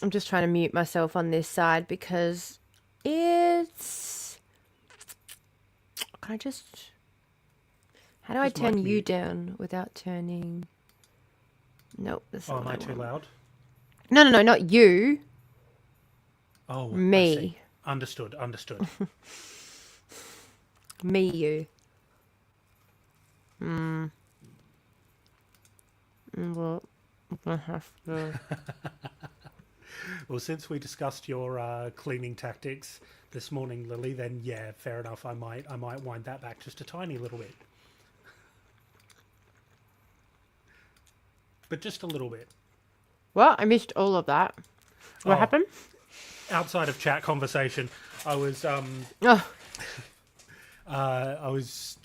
I'm just trying to mute myself on this side because it's... Can I just... How do I Just mic turn you mute. down without turning... Nope, that's Oh, not am what I I too want. loud? No, not you. Oh, I see. Me. Understood, understood. Me, you. Well, I have to... Well, since we discussed your cleaning tactics this morning, Lily, then yeah, fair enough. I might wind that back just a tiny little bit, but just a little bit. Well, I missed all of that. What Oh, happened? outside of chat conversation, I was Oh, I was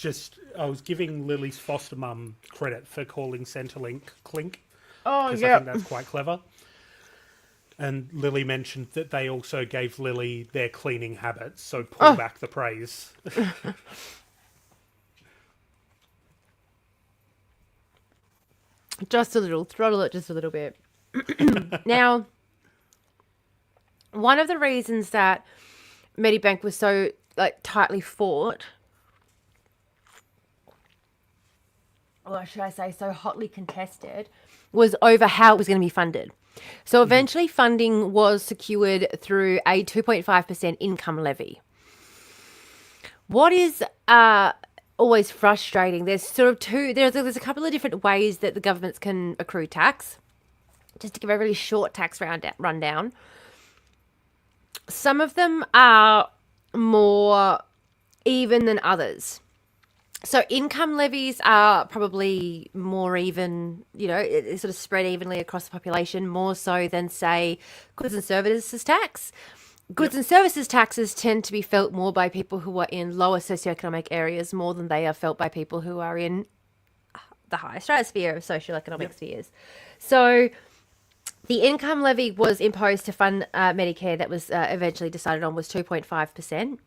giving Lily's foster mum credit for calling Centrelink Clink oh because I yeah. think that's quite clever. And Lily mentioned that they also gave Lily their cleaning habits, so pull Oh, back the praise. just a little. Throttle it just a little bit. Now, one of the reasons that Medibank was so like tightly fought, or should I say so hotly contested, was over how it was going to be funded. So eventually funding was secured through a 2.5% income levy. What is always frustrating, there's sort of there's a couple of different ways that the governments can accrue tax. Just to give a really short tax rundown, some of them are more even than others. So income levies are probably more even, it's sort of spread evenly across the population, more so than, say, goods and services tax. Goods Yep. and services taxes tend to be felt more by people who are in lower socioeconomic areas more than they are felt by people who are in the higher stratosphere of socioeconomic Yep. spheres. So the income levy was imposed to fund Medicare that was eventually decided on was 2.5%.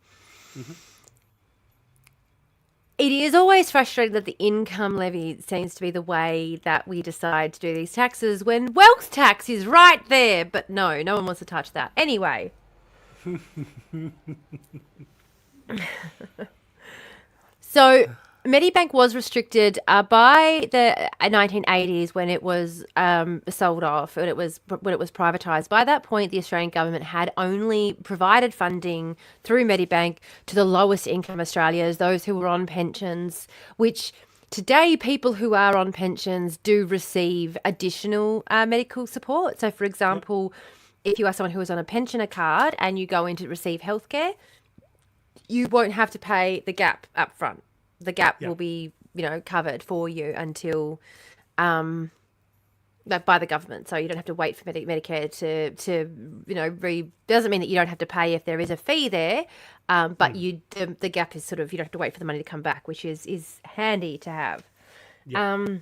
It is always frustrating that the income levy seems to be the way that we decide to do these taxes when wealth tax is right there. But no one wants to touch that. Anyway, so Medibank was restricted by the 1980s when it was sold off and when it was privatised. By that point, the Australian government had only provided funding through Medibank to the lowest income Australians, those who were on pensions, which today people who are on pensions do receive additional medical support. So, for Yep. example, if you are someone who is on a pensioner card and you go in to receive healthcare, you won't have to pay the gap up front. The gap will Yep. be, covered for you until by the government. So you don't have to wait for Medicare doesn't mean that you don't have to pay if there is a fee there, but the gap is sort of, you don't have to wait for the money to come back, which is handy to have. Yep.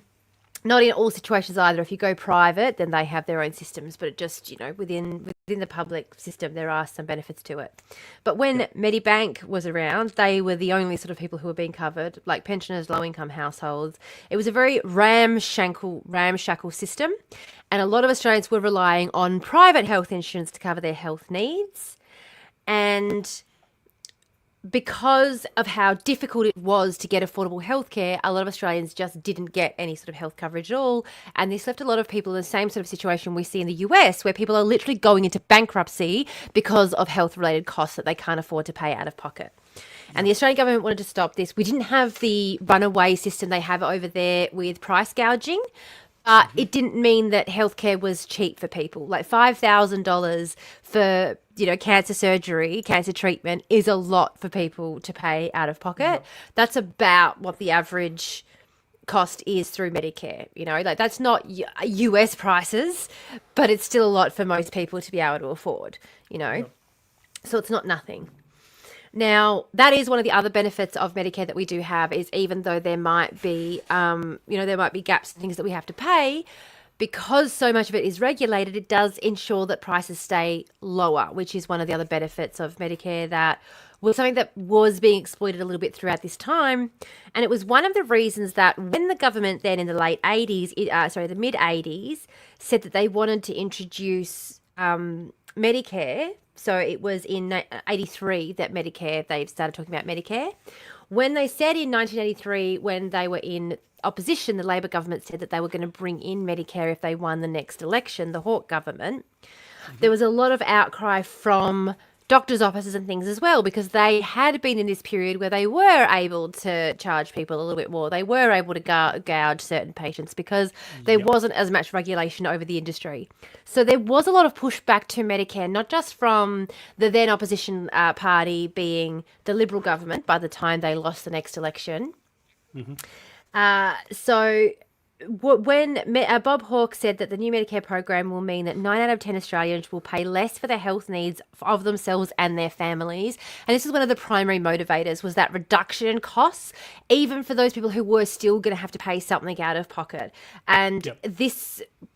Not in all situations either. If you go private, then they have their own systems, but it just, within the public system, there are some benefits to it. But when Yep. Medibank was around, they were the only sort of people who were being covered, like pensioners, low income households. It was a very ramshackle system, and a lot of Australians were relying on private health insurance to cover their health needs. And because of how difficult it was to get affordable healthcare, a lot of Australians just didn't get any sort of health coverage at all. And this left a lot of people in the same sort of situation we see in the US, where people are literally going into bankruptcy because of health related costs that they can't afford to pay out of pocket. And the Australian government wanted to stop this. We didn't have the runaway system they have over there with price gouging. It didn't mean that healthcare was cheap for people. Like $5,000 for, cancer surgery, cancer treatment is a lot for people to pay out of pocket. Yep. That's about what the average cost is through Medicare. Like that's not US prices, but it's still a lot for most people to be able to afford, Yep. So it's not nothing. Now, that is one of the other benefits of Medicare that we do have is even though there might be, there might be gaps and things that we have to pay, because so much of it is regulated, it does ensure that prices stay lower, which is one of the other benefits of Medicare that was something that was being exploited a little bit throughout this time. And it was one of the reasons that when the government then in the the mid 80s, said that they wanted to introduce Medicare, so it was in 83 that they've started talking about Medicare. When they said in 1983, when they were in opposition, the Labor government said that they were going to bring in Medicare if they won the next election, the Hawke government. There was a lot of outcry from doctors' offices and things as well, because they had been in this period where they were able to charge people a little bit more. They were able to gouge certain patients because there wasn't as much regulation over the industry. So there was a lot of pushback to Medicare, not just from the then opposition party being the Liberal government by the time they lost the next election. When Bob Hawke said that the new Medicare program will mean that 9 out of 10 Australians will pay less for their health needs of themselves and their families. And this is one of the primary motivators, was that reduction in costs, even for those people who were still going to have to pay something out of pocket. And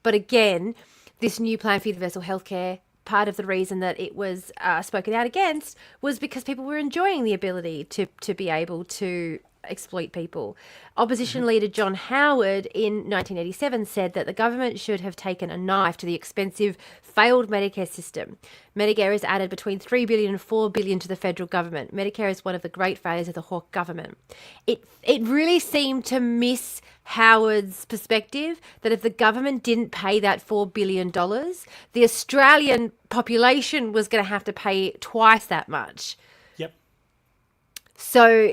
but again, this new plan for universal healthcare, part of the reason that it was spoken out against was because people were enjoying the ability to be able to exploit people. Opposition leader John Howard in 1987 said that the government should have taken a knife to the expensive failed Medicare system. Medicare has added between $3 billion and $4 billion to the federal government. Medicare is one of the great failures of the Hawke government. It really seemed to miss Howard's perspective that if the government didn't pay that $4 billion, the Australian population was going to have to pay twice that much. So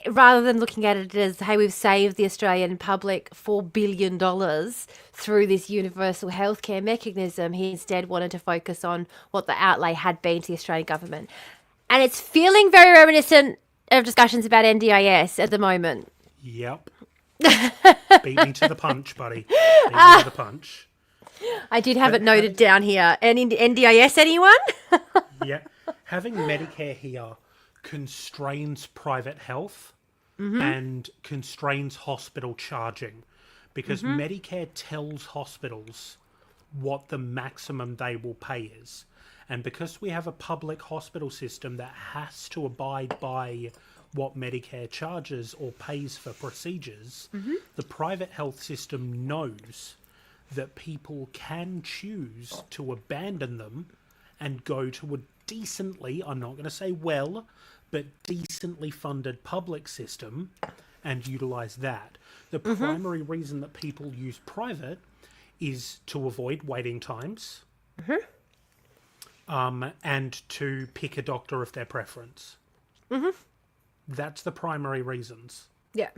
rather than looking at it as, hey, we've saved the Australian public $4 billion through this universal healthcare mechanism, he instead wanted to focus on what the outlay had been to the Australian government. And it's feeling very reminiscent of discussions about NDIS at the moment. Yep. Beat me to the punch, buddy. Beat me to the punch. I did have it noted down here. And NDIS, anyone? Yeah. Having Medicare here constrains private health and constrains hospital charging, because Medicare tells hospitals what the maximum they will pay is. And because we have a public hospital system that has to abide by what Medicare charges or pays for procedures, the private health system knows that people can choose to abandon them and go to a decently, I'm not going to say well, but decently funded public system and utilise that. The primary reason that people use private is to avoid waiting times and to pick a doctor of their preference. That's the primary reasons. Yeah.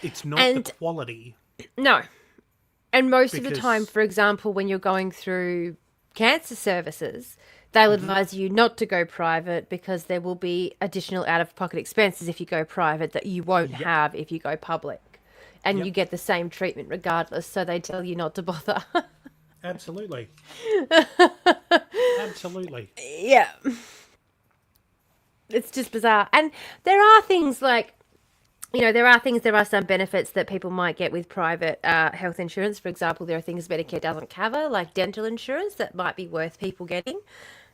It's not the quality. No. And most of the time, for example, when you're going through cancer services, they'll advise you not to go private because there will be additional out-of-pocket expenses if you go private that you won't have if you go public. And you get the same treatment regardless, so they tell you not to bother. Absolutely. Absolutely. Yeah. It's just bizarre. And there are things like, there are some benefits that people might get with private health insurance. For example, there are things Medicare doesn't cover, like dental insurance, that might be worth people getting,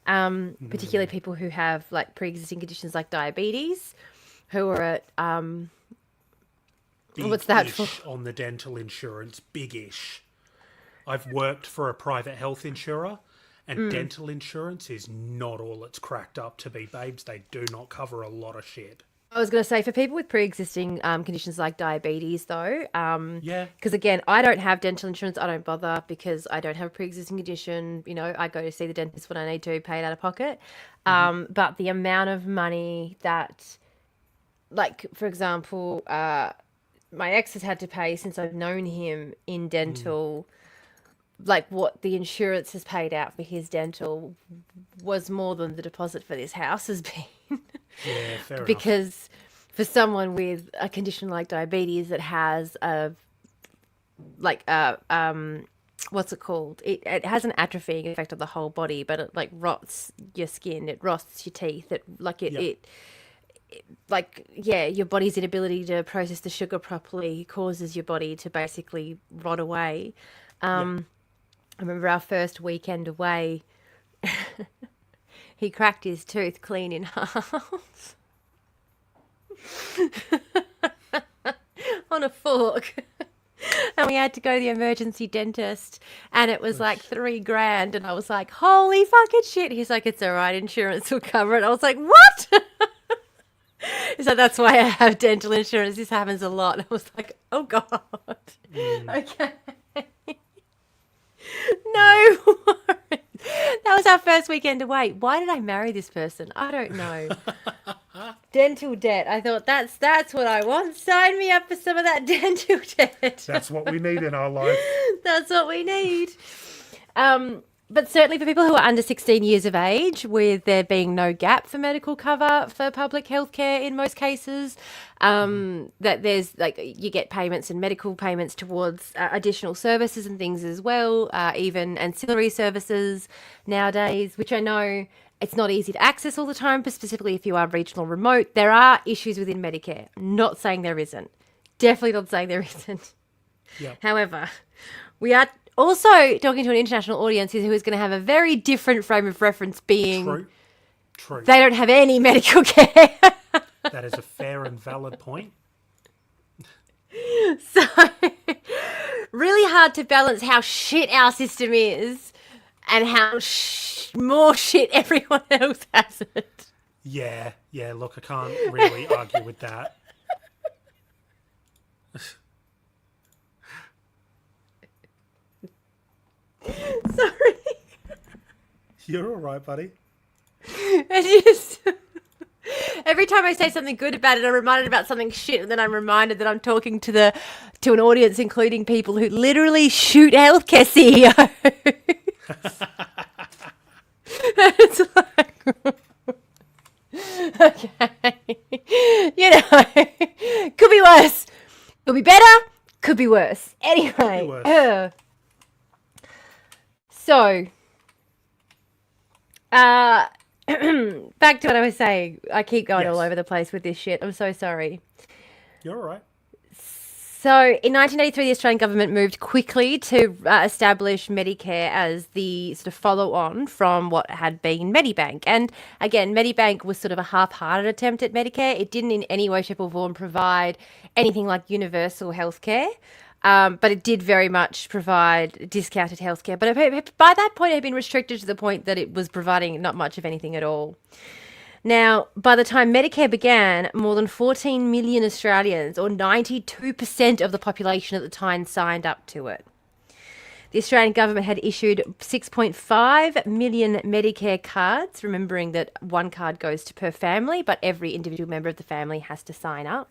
particularly people who have like pre-existing conditions like diabetes, who are at, what's that for? On the dental insurance, big-ish. I've worked for a private health insurer, and dental insurance is not all it's cracked up to be, babes. They do not cover a lot of shit. I was going to say, for people with pre-existing conditions like diabetes, though, because again, I don't have dental insurance. I don't bother because I don't have a pre-existing condition. I go to see the dentist when I need to, pay it out of pocket. But the amount of money that, like, for example, my ex has had to pay since I've known him in dental, like what the insurance has paid out for his dental was more than the deposit for this house has been. Yeah, fair enough. Because for someone with a condition like diabetes that has what's it called? It has an atrophying effect on the whole body, but it like rots your skin, it rots your teeth, your body's inability to process the sugar properly causes your body to basically rot away. I remember our first weekend away, he cracked his tooth clean in half on a fork. And we had to go to the emergency dentist, and it was like $3,000. And I was like, holy fucking shit. He's like, it's all right, insurance will cover it. I was like, what? He's like, that's why I have dental insurance. This happens a lot. I was like, oh, God. Okay. No worries. That was our first weekend away. Why did I marry this person? I don't know. Dental debt. I thought that's what I want. Sign me up for some of that dental debt. That's what we need in our life. That's what we need. But certainly for people who are under 16 years of age, with there being no gap for medical cover for public health care in most cases, that there's like you get payments and medical payments towards additional services and things as well, even ancillary services nowadays, which I know it's not easy to access all the time, but specifically if you are regional or remote, there are issues within Medicare. Not saying there isn't. Definitely not saying there isn't. Yep. However, we are also talking to an international audience who is going to have a very different frame of reference, being True. they don't have any medical care. That is a fair and valid point. So, really hard to balance how shit our system is and how more shit everyone else has it. Yeah, look, I can't really argue with that. Sorry. You're all right, buddy. I just... Every time I say something good about it, I'm reminded about something shit, and then I'm reminded that I'm talking to an audience including people who literally shoot healthcare CEOs. It's like... Okay. You know, could be worse. Could be better. Could be worse. Anyway. So, back to what I was saying. I keep going all over the place with this shit. I'm so sorry. You're all right. So, in 1983, the Australian government moved quickly to establish Medicare as the sort of follow-on from what had been Medibank. And again, Medibank was sort of a half-hearted attempt at Medicare. It didn't in any way, shape or form provide anything like universal healthcare. But it did very much provide discounted healthcare. But by that point, it had been restricted to the point that it was providing not much of anything at all. Now, by the time Medicare began, more than 14 million Australians, or 92% of the population at the time, signed up to it. The Australian government had issued 6.5 million Medicare cards, remembering that one card goes to per family, but every individual member of the family has to sign up.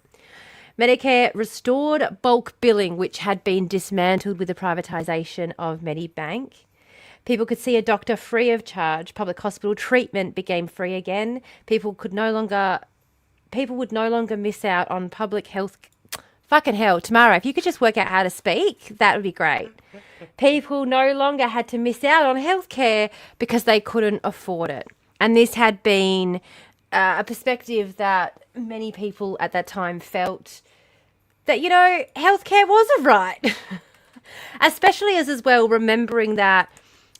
Medicare restored bulk billing, which had been dismantled with the privatisation of Medibank. People could see a doctor free of charge. Public hospital treatment became free again. People would no longer miss out on public health. Fucking hell, Tamara, if you could just work out how to speak, that would be great. People no longer had to miss out on healthcare because they couldn't afford it. And this had been a perspective that many people at that time felt that, you know, healthcare was a right. Especially as well, remembering that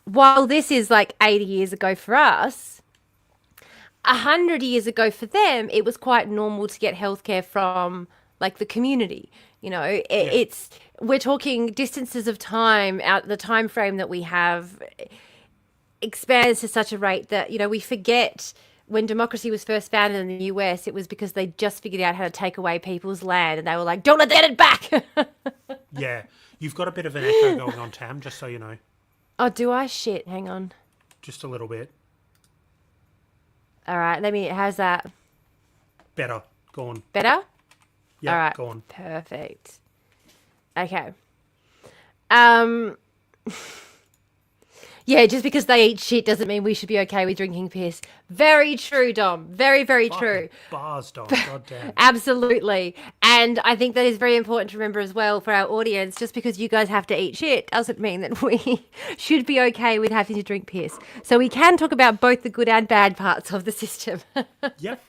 while this is like 80 years ago for us, 100 years ago for them, it was quite normal to get healthcare from like the community. You know, we're talking distances of time out the time frame that we have expands to such a rate that, you know, we forget when democracy was first founded in the US, it was because they just figured out how to take away people's land and they were like, don't let that back. Yeah, you've got a bit of an echo going on, Tam, just so you know. Oh, do I? Shit, hang on. Just a little bit. All right, how's that? Better. Go on. Better? Yeah, all right. Go on. Perfect. Okay. Yeah, just because they eat shit doesn't mean we should be okay with drinking piss. Very true, Dom. Very, very true. Bars, Dom. Goddamn. Absolutely. And I think that is very important to remember as well for our audience. Just because you guys have to eat shit doesn't mean that we should be okay with having to drink piss. So we can talk about both the good and bad parts of the system. Yep.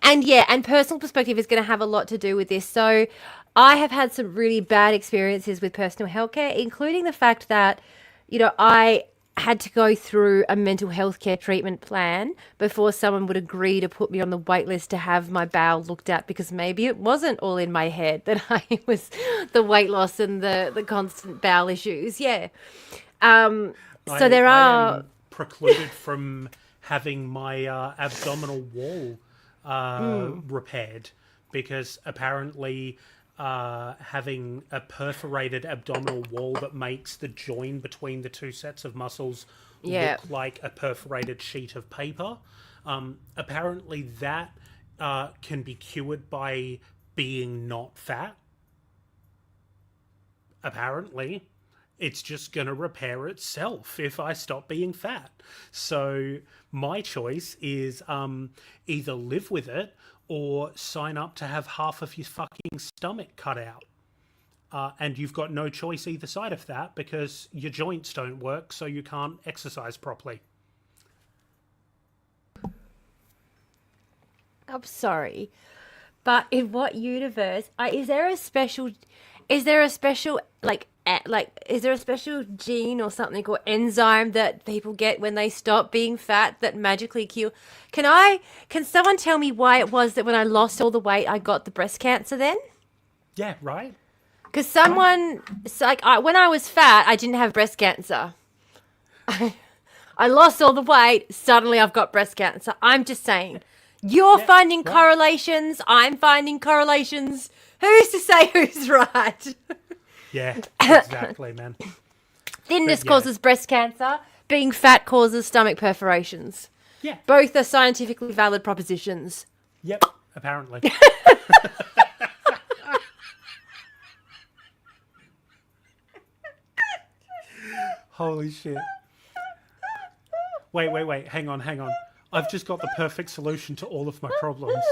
And personal perspective is going to have a lot to do with this. So I have had some really bad experiences with personal healthcare, including the fact that, you know, I had to go through a mental health care treatment plan before someone would agree to put me on the wait list to have my bowel looked at, because maybe it wasn't all in my head that I was the weight loss and the constant bowel issues. Yeah. So there I are. am precluded from having my abdominal wall repaired because apparently having a perforated abdominal wall that makes the join between the two sets of muscles look like a perforated sheet of paper. Apparently that can be cured by being not fat. Apparently. It's just going to repair itself if I stop being fat. So my choice is either live with it or sign up to have half of your fucking stomach cut out. And you've got no choice either side of that because your joints don't work, so you can't exercise properly. I'm sorry, but in what universe is there a special is there a special gene or something or enzyme that people get when they stop being fat that magically cure? Can someone tell me why it was that when I lost all the weight I got the breast cancer then? Yeah, right? Because when I was fat I didn't have breast cancer. I lost all the weight, suddenly I've got breast cancer. I'm just saying. You're finding correlations, I'm finding correlations. Who's to say who's right? Yeah, exactly, man. Thinness causes breast cancer. Being fat causes stomach perforations. Yeah. Both are scientifically valid propositions. Yep, apparently. Holy shit. Wait. Hang on. I've just got the perfect solution to all of my problems.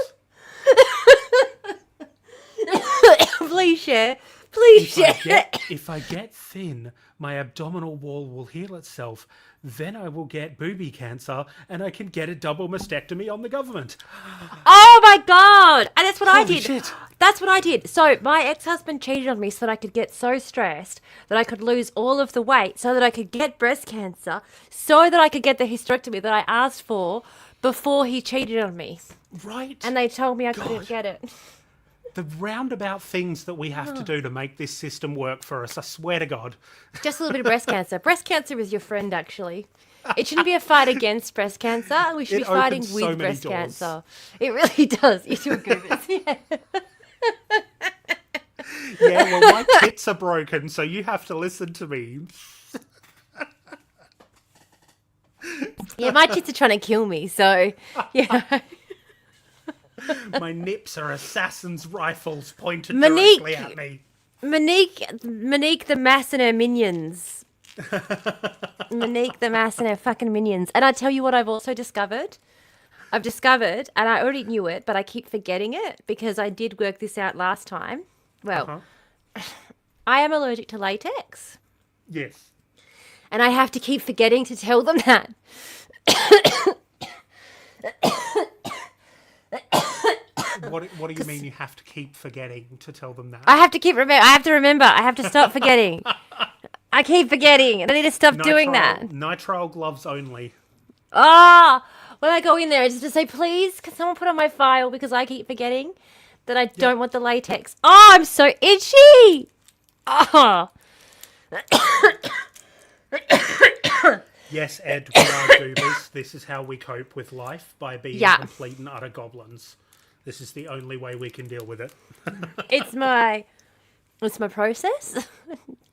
Please share. Please share. If I get thin, my abdominal wall will heal itself. Then I will get booby cancer and I can get a double mastectomy on the government. Oh my God. And that's what I did. Shit. That's what I did. So my ex-husband cheated on me so that I could get so stressed that I could lose all of the weight, so that I could get breast cancer, so that I could get the hysterectomy that I asked for before he cheated on me. Right. And they told me I couldn't get it. The roundabout things that we have to do to make this system work for us, I swear to God. Just a little bit of breast cancer. Breast cancer is your friend, actually. It shouldn't be a fight against breast cancer. We should be fighting opens with so many breast doors. cancer. It really does. You're too goobers. Yeah. Yeah, well, my tits are broken, so you have to listen to me. Yeah, my kids are trying to kill me, so, yeah. My nips are assassin's rifles pointed directly at me. Monique the Mass and her minions. Monique the Mass and her fucking minions. And I tell you what I've also discovered. I've discovered, and I already knew it, but I keep forgetting it because I did work this out last time. Well, I am allergic to latex. Yes. And I have to keep forgetting to tell them that. What do you mean you have to keep forgetting to tell them that? I have to remember. I have to stop forgetting. I keep forgetting. And I need to stop doing that. Nitrile gloves only. When I go in there, it's just to say, please, can someone put on my file because I keep forgetting that I don't want the latex. Oh, I'm so itchy. Oh. Yes, Ed, we are goobers. This is how we cope with life, by being complete and utter goblins. This is the only way we can deal with it. It's my process.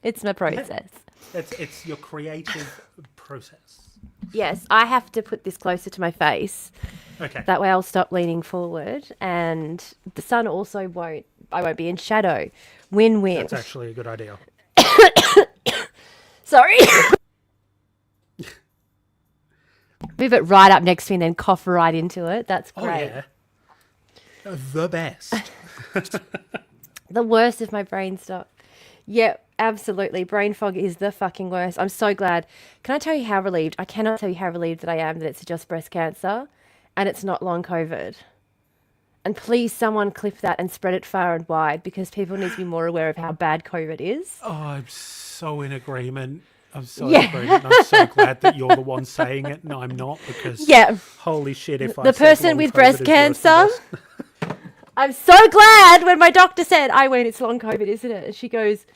It's my process. It's your creative process. Yes, I have to put this closer to my face. Okay. That way I'll stop leaning forward, and the sun also won't. I won't be in shadow. Win-win. That's actually a good idea. Sorry. Move it right up next to me and then cough right into it. That's great. Oh, yeah. The best. The worst if my brain stopped. Yeah, absolutely. Brain fog is the fucking worst. I'm so glad. Can I tell you how relieved? I cannot tell you how relieved that I am that it's just breast cancer and it's not long COVID. And please, someone clip that and spread it far and wide because people need to be more aware of how bad COVID is. Oh, I'm so in agreement. I'm sorry, Brendan. I'm so glad that you're the one saying it and I'm not, because holy shit, if the person with breast cancer. I'm so glad when my doctor said, I went, it's long COVID, isn't it? And she goes,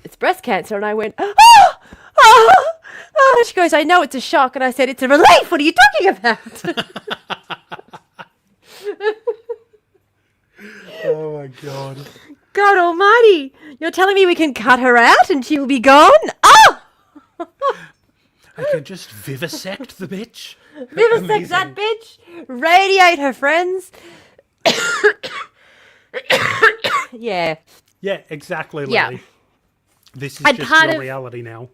it's breast cancer. And I went, oh. She goes, I know it's a shock. And I said, it's a relief. What are you talking about? Oh my God. God almighty. You're telling me we can cut her out and she will be gone? Oh! I can just vivisect the bitch. Vivisect that bitch. Radiate her friends. Yeah. Yeah, exactly, Lily. Yeah. This is just your reality now.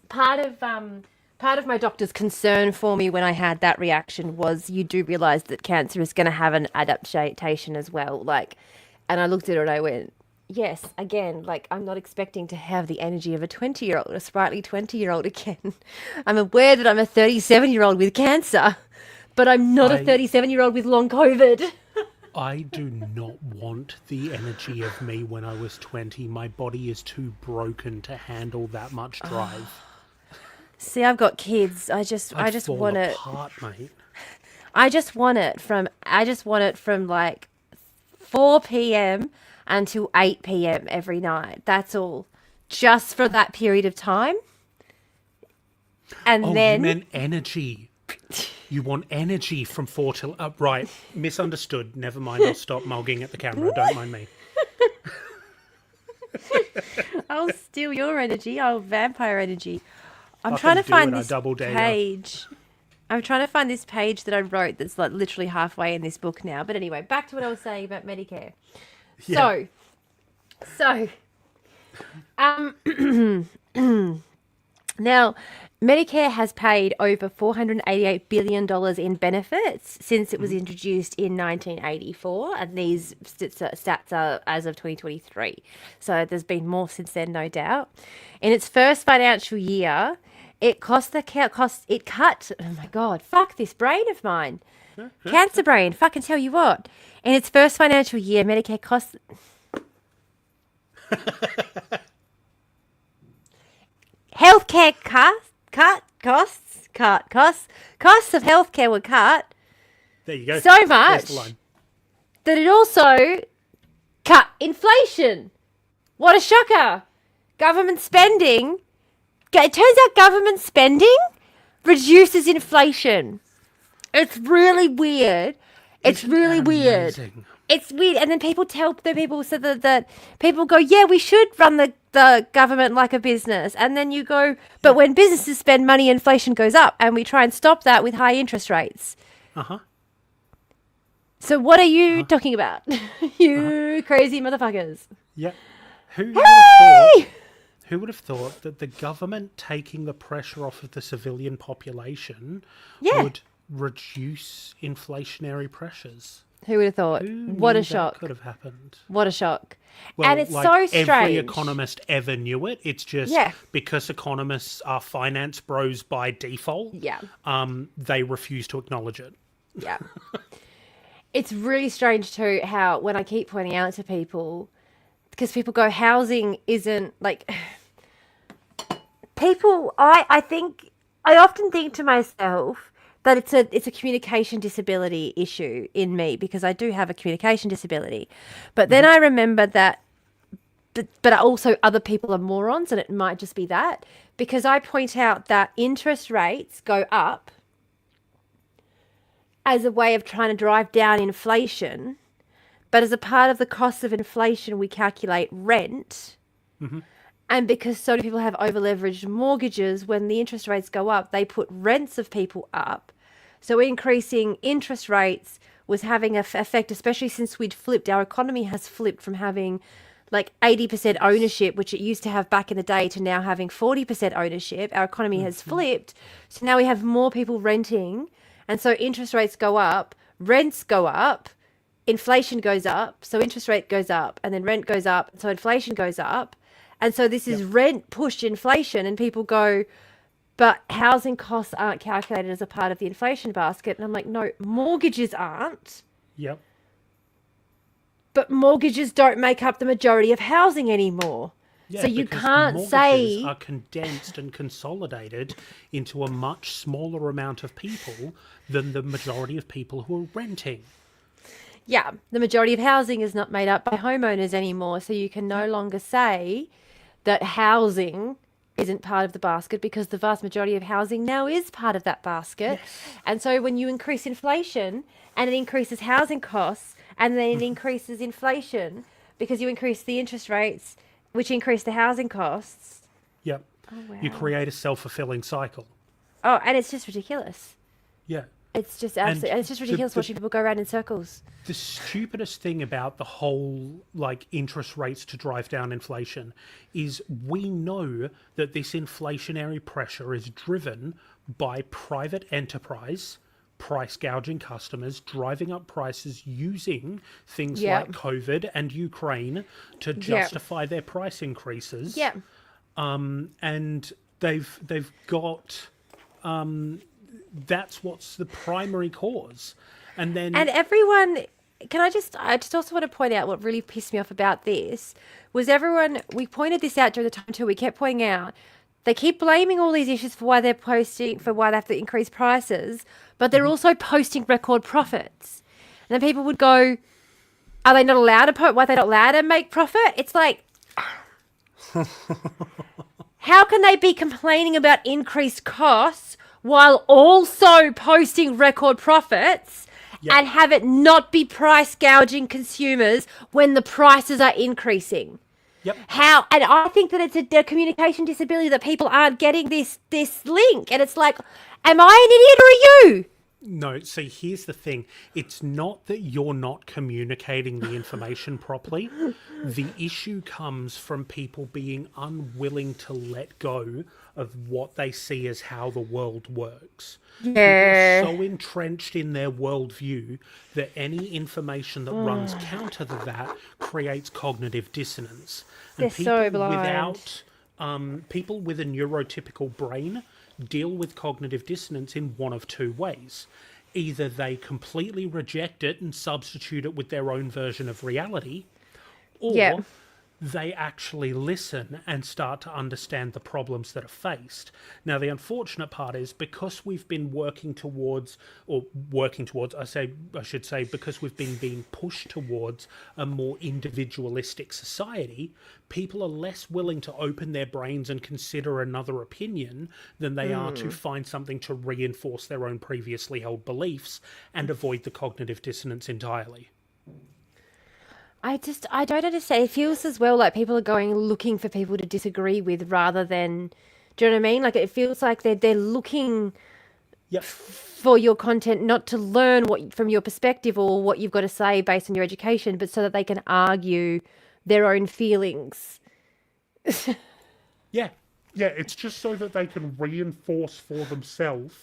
Part of my doctor's concern for me when I had that reaction was you do realise that cancer is going to have an adaptation as well. Like, and I looked at her and I went, yes, again, like I'm not expecting to have the energy of a 20-year-old, a sprightly 20-year-old again. I'm aware that I'm a 37-year-old with cancer, but I'm not a 37-year-old with long COVID. I do not want the energy of me when I was 20. My body is too broken to handle that much drive. See, I've got kids. I just want it. Apart, mate. I just want it from like 4 p.m. until 8 p.m. every night. That's all. Just for that period of time. And then you meant energy. You want energy from 4 till... right, misunderstood. Never mind, I'll stop mulging at the camera. Don't mind me. I'll steal your energy. I'll vampire energy. I'm trying to find this page. I'm trying to find this page that I wrote that's like literally halfway in this book now. But anyway, back to what I was saying about Medicare. Yeah. So, now, Medicare has paid over $488 billion in benefits since it was introduced in 1984, and these stats are as of 2023. So there's been more since then, no doubt. In its first financial year, it cut, oh my God, fuck this brain of mine. Cancer brain, fucking tell you what. In its first financial year, Medicare cost... Healthcare costs of healthcare were cut. There you go. So much that it also cut inflation. What a shocker. Government spending. It turns out government spending reduces inflation. It's really weird. It's really weird. It's weird. And then people so that people go, yeah, we should run the government like a business. And then you go, but when businesses spend money, inflation goes up, and we try and stop that with high interest rates. So what are you talking about? You crazy motherfuckers. Yeah. Who would have thought that the government taking the pressure off of the civilian population would reduce inflationary pressures? Who would have thought? What a shock. That could have happened. What a shock. Well, and it's so strange. Every economist ever knew it. It's just because economists are finance bros by default, they refuse to acknowledge it. Yeah. It's really strange too how when I keep pointing out to people, because people go, housing isn't like... People, I often think to myself that it's a communication disability issue in me, because I do have a communication disability. But then I remember that, but also other people are morons, and it might just be that, because I point out that interest rates go up as a way of trying to drive down inflation, but as a part of the cost of inflation, we calculate rent. And because so many people have over-leveraged mortgages, when the interest rates go up, they put rents of people up. So increasing interest rates was having an effect, especially since we'd flipped. Our economy has flipped from having like 80% ownership, which it used to have back in the day, to now having 40% ownership. Our economy has flipped. So now we have more people renting. And so interest rates go up, rents go up, inflation goes up. So interest rate goes up, and then rent goes up. So inflation goes up. And so this is rent pushed inflation, and people go, but housing costs aren't calculated as a part of the inflation basket. And I'm like, no, mortgages aren't. Yep. But mortgages don't make up the majority of housing anymore. Yeah, So you because can't mortgages say... are condensed and consolidated into a much smaller amount of people than the majority of people who are renting. Yeah, the majority of housing is not made up by homeowners anymore. So you can no longer say that housing isn't part of the basket because the vast majority of housing now is part of that basket. Yes. And so when you increase inflation and it increases housing costs and then it increases inflation because you increase the interest rates, which increase the housing costs. Yep. Oh, You wow. create a self-fulfilling cycle. Oh, and it's just ridiculous. Yeah. It's just And absolutely, and it's just ridiculous watching people go around in circles. the stupidest thing about the whole like interest rates to drive down inflation is we know that this inflationary pressure is driven by private enterprise price gouging customers, driving up prices using things Yep. like COVID and Ukraine to justify their price increases. Yeah. And they've got that's what's the primary cause. And then And everyone, I just also want to point out what really pissed me off about this was we pointed this out during the time too. We kept pointing out, they keep blaming all these issues for why they have to increase prices, but they're also posting record profits. And then people would go, are they not allowed to why are they not allowed to make profit? It's like, how can they be complaining about increased costs while also posting record profits and have it not be price gouging consumers when the prices are increasing? Yep. How? And I think that it's a communication disability that people aren't getting this link. And it's like, am I an idiot or are you? No, see, here's the thing. It's not that you're not communicating the information properly. The issue comes from people being unwilling to let go of what they see as how the world works. Yeah. People are so entrenched in their worldview that any information that runs counter to that creates cognitive dissonance. And They're so blind. People with a neurotypical brain deal with cognitive dissonance in one of two ways. Either they completely reject it and substitute it with their own version of reality, or they actually listen and start to understand the problems that are faced. Now, the unfortunate part is because we've been because we've been being pushed towards a more individualistic society, people are less willing to open their brains and consider another opinion than they are to find something to reinforce their own previously held beliefs and avoid the cognitive dissonance entirely. I don't understand. It feels as well like people are looking for people to disagree with rather than, do you know what I mean? Like it feels like they're looking for your content, not to learn from your perspective or what you've got to say based on your education, but so that they can argue their own feelings. Yeah, it's just so that they can reinforce for themselves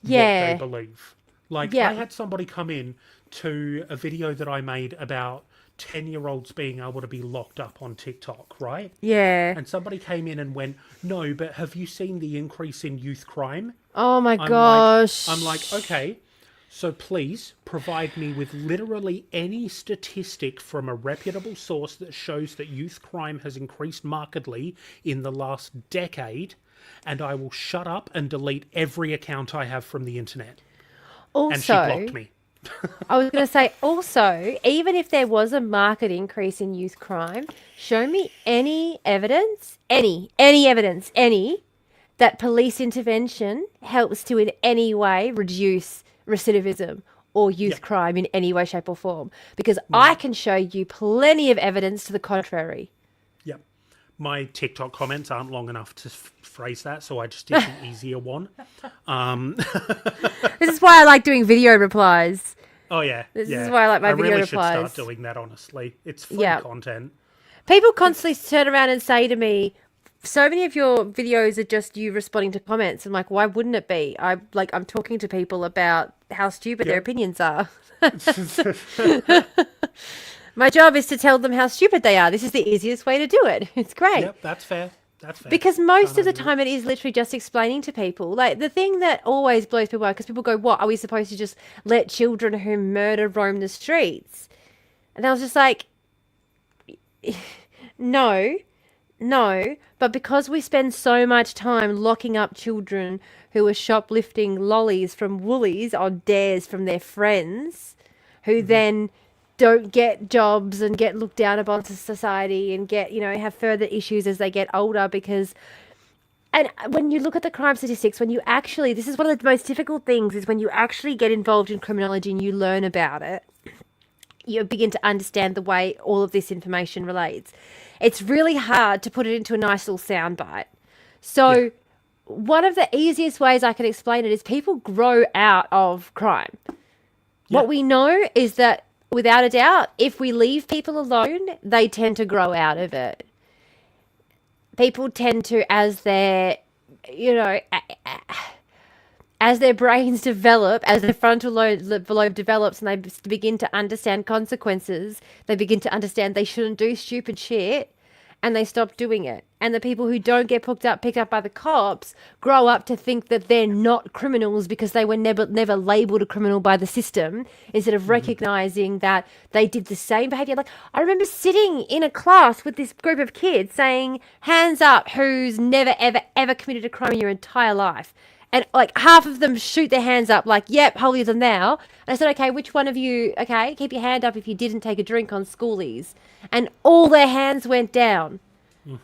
what they believe. Like, I had somebody come in to a video that I made about 10-year-olds being able to be locked up on TikTok, right? Yeah. And somebody came in and went, no, but have you seen the increase in youth crime? Oh my gosh. I'm like, okay, so please provide me with literally any statistic from a reputable source that shows that youth crime has increased markedly in the last decade, and I will shut up and delete every account I have from the internet. Also, and she blocked me. I was going to say, also, even if there was a marked increase in youth crime, show me any evidence, that police intervention helps to in any way reduce recidivism or youth crime in any way, shape or form. Because I can show you plenty of evidence to the contrary. Yep. My TikTok comments aren't long enough to phrase that, so I just did the easier one. This is why I like doing video replies. Oh, yeah. This is why I like my video replies. I really should start doing that, honestly. It's free content. People constantly turn around and say to me, so many of your videos are just you responding to comments. I'm like, why wouldn't it be? I'm talking to people about how stupid their opinions are. My job is to tell them how stupid they are. This is the easiest way to do it. It's great. Yep, that's fair. Because most of the time it is literally just explaining to people. Like, the thing that always blows people out, because people go, what, are we supposed to just let children who murder roam the streets? And I was just like, no, No, but because we spend so much time locking up children who are shoplifting lollies from Woolies on dares from their friends, who then don't get jobs and get looked down upon to society and get, have further issues as they get older because and when you look at the crime statistics, when you actually, this is one of the most difficult things is when you actually get involved in criminology and you learn about it, you begin to understand the way all of this information relates. It's really hard to put it into a nice little soundbite. So, one of the easiest ways I can explain it is people grow out of crime. What we know is that, without a doubt, if we leave people alone, they tend to grow out of it. People tend to, as their, as their brains develop, as their frontal lobe develops and they begin to understand consequences, they begin to understand they shouldn't do stupid shit and they stop doing it. And the people who don't get picked up by the cops grow up to think that they're not criminals because they were never labelled a criminal by the system, instead of recognising that they did the same behaviour. Like, I remember sitting in a class with this group of kids saying, hands up who's never, ever, ever committed a crime in your entire life. And like half of them shoot their hands up like, yep, holier than thou. And I said, okay, which one of you, okay, keep your hand up if you didn't take a drink on schoolies. And all their hands went down.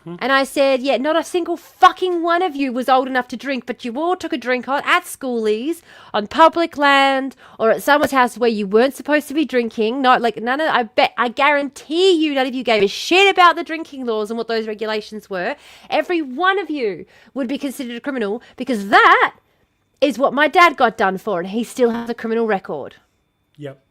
And I said, yeah, not a single fucking one of you was old enough to drink, but you all took a drink at schoolies, on public land, or at someone's house where you weren't supposed to be drinking. Not like none of, I guarantee you none of you gave a shit about the drinking laws and what those regulations were. Every one of you would be considered a criminal because that is what my dad got done for, and he still has a criminal record. Yep.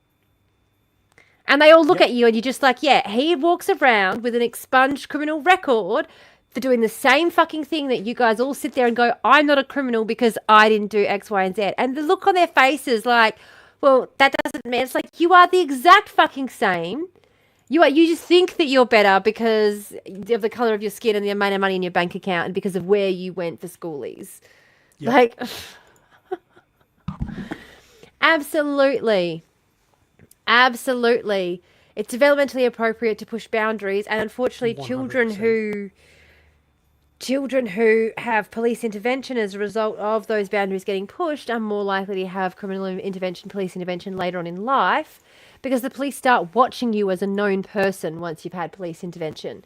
And they all look at you and you're just like, yeah, he walks around with an expunged criminal record for doing the same fucking thing that you guys all sit there and go, I'm not a criminal because I didn't do X, Y, and Z. And the look on their faces like, well, that doesn't matter. It's like, you are the exact fucking same. You just think that you're better because of the colour of your skin and the amount of money in your bank account and because of where you went for schoolies. Yep. Like, absolutely. Absolutely. It's developmentally appropriate to push boundaries, and unfortunately 100%. children who have police intervention as a result of those boundaries getting pushed are more likely to have criminal intervention, police intervention later on in life, because the police start watching you as a known person once you've had police intervention.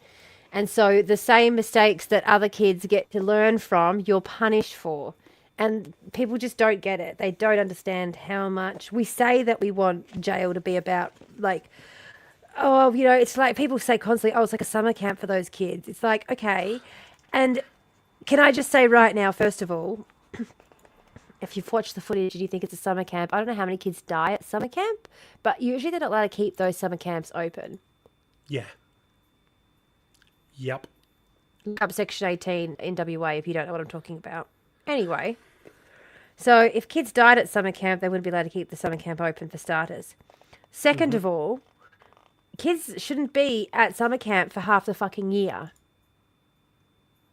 And so the same mistakes that other kids get to learn from, you're punished for. And people just don't get it. They don't understand how much we say that we want jail to be about, like, oh, it's like people say constantly, oh, it's like a summer camp for those kids. It's like, okay. And can I just say right now, first of all, if you've watched the footage and you think it's a summer camp, I don't know how many kids die at summer camp, but usually they're not allowed to keep those summer camps open. Yeah. Yep. Look up Section 18 in WA if you don't know what I'm talking about. Anyway, so if kids died at summer camp, they wouldn't be allowed to keep the summer camp open for starters. Second of all, kids shouldn't be at summer camp for half the fucking year.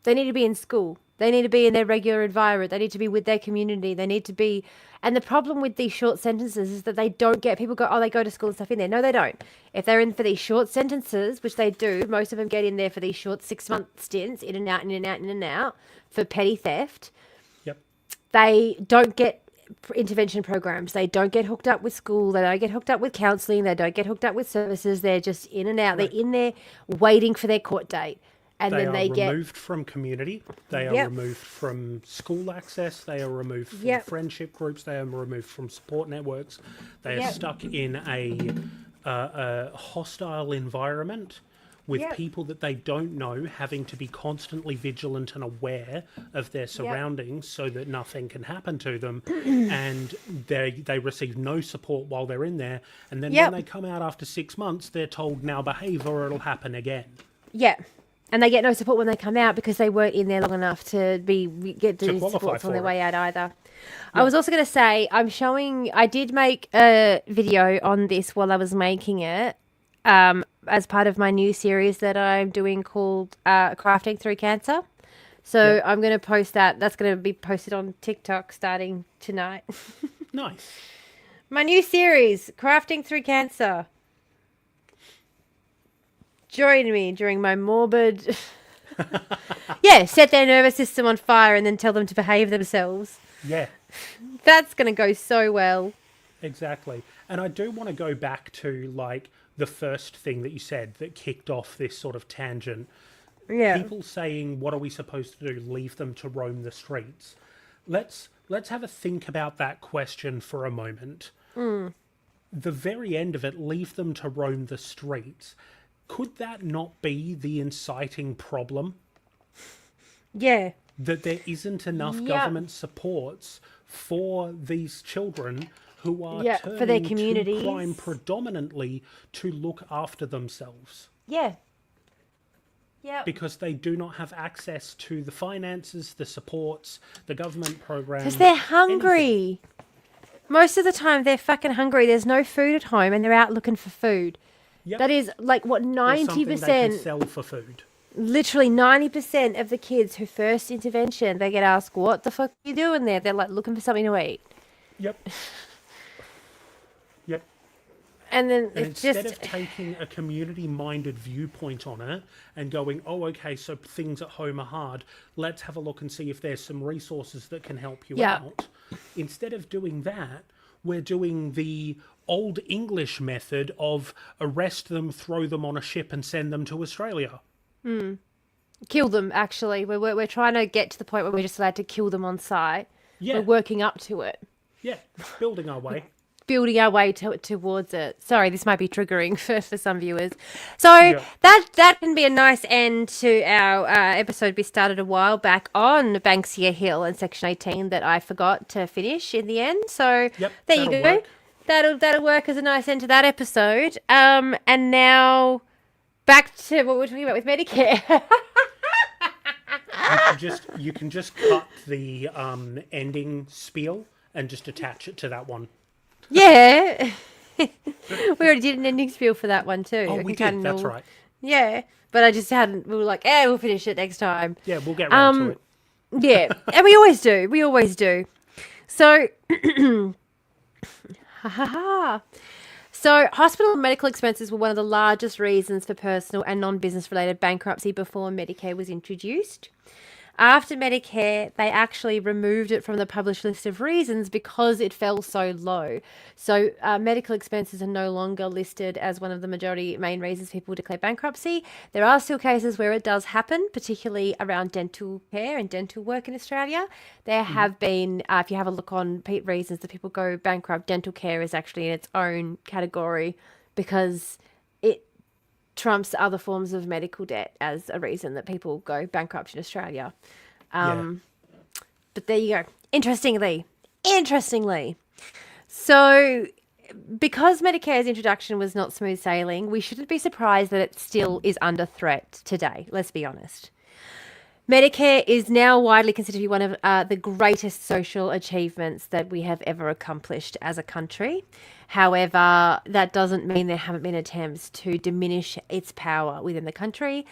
They need to be in school. They need to be in their regular environment. They need to be with their community. They need to be... And the problem with these short sentences is that they don't get... People go, oh, they go to school and stuff in there. No, they don't. If they're in for these short sentences, which they do, most of them get in there for these short 6-month stints, in and out, in and out, in and out, for petty theft. They don't get intervention programs. They don't get hooked up with school. They don't get hooked up with counselling. They don't get hooked up with services. They're just in and out. Right. They're in there waiting for their court date. And then they get removed from community. They are removed from school access. They are removed from friendship groups. They are removed from support networks. They are stuck in a hostile environment with people that they don't know, having to be constantly vigilant and aware of their surroundings so that nothing can happen to them. And they receive no support while they're in there. And then when they come out after 6 months, they're told, now behave or it'll happen again. Yeah. And they get no support when they come out because they weren't in there long enough to get the support on their way out either. I was also going to say, I did make a video on this while I was making it. As part of my new series that I'm doing called Crafting Through Cancer. So I'm going to post that. That's going to be posted on TikTok starting tonight. Nice. My new series, Crafting Through Cancer. Join me during my morbid Yeah, set their nervous system on fire and then tell them to behave themselves. Yeah, That's going to go so well. exactly. And I do want to go back to like the first thing that you said that kicked off this sort of tangent. Yeah. People saying, "What are we supposed to do? Leave them to roam the streets?" Let's have a think about that question for a moment. The very end of it, leave them to roam the streets. Could that not be the inciting problem? Yeah. That there isn't enough government supports for these children who are for their turning communities. to crime predominantly to look after themselves. Yeah. Yeah. Because they do not have access to the finances, the supports, the government programs. Because they're hungry. anything. Most of the time, they're fucking hungry. There's no food at home, and they're out looking for food. Yep. That is like what Or something they can 90%, sell for food. literally 90% of the kids who first intervention, they get asked, "What the fuck are you doing there?" They're like looking for something to eat, Yep. Yep. and then And it's instead just of taking a community-minded viewpoint on it and going, "Oh, okay, so things at home are hard. Let's have a look and see if there's some resources that can help you Yeah. out." Instead of doing that, we're doing the old English method of arrest them, throw them on a ship, and send them to Australia. kill them. Actually, we're trying to get to the point where we're just allowed to kill them on site. Yeah, We're working up to it. yeah, building our way. Building our way towards it. Sorry, this might be triggering for some viewers. So Yeah. that can be a nice end to our episode we started a while back on Banksia Hill and Section 18 that I forgot to finish in the end. So Yep, there you that'll go. work. That'll work as a nice end to that episode. And now back to what we're talking about with Medicare. You can just cut the ending spiel and just attach it to that one. Yeah. We already did an ending spiel for that one too. Oh, I we can did. That's right. Yeah, but I just hadn't. We were like, we'll finish it next time. Yeah, we'll get round to it. Yeah, and we always do. We always do. So, ha ha ha. So, hospital and medical expenses were one of the largest reasons for personal and non-business related bankruptcy before Medicare was introduced. After Medicare, they actually removed it from the published list of reasons because it fell so low. So medical expenses are no longer listed as one of the majority main reasons people declare bankruptcy. There are still cases where it does happen, particularly around dental care and dental work in Australia. There have been, if you have a look on reasons that people go bankrupt, dental care is actually in its own category because it trumps other forms of medical debt as a reason that people go bankrupt in Australia. But there you go. Interestingly. So because Medicare's introduction was not smooth sailing, we shouldn't be surprised that it still is under threat today. Let's be honest. Medicare is now widely considered to be one of the greatest social achievements that we have ever accomplished as a country. However, that doesn't mean there haven't been attempts to diminish its power within the country.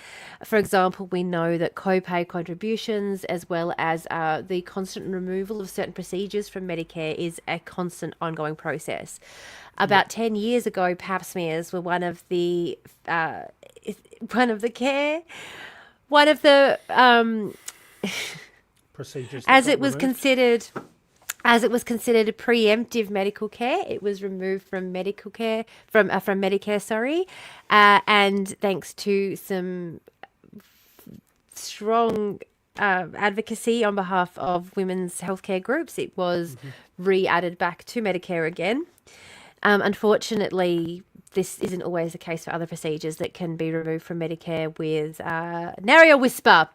For example, we know that copay contributions as well as the constant removal of certain procedures from Medicare is a constant ongoing process. About 10 years ago, pap smears were one of the Procedures. as it was considered preemptive medical care. It was removed from medical care from Medicare, and thanks to some strong advocacy on behalf of women's healthcare groups, it was re-added back to Medicare again. Unfortunately, this isn't always the case for other procedures that can be removed from Medicare with nary a whisper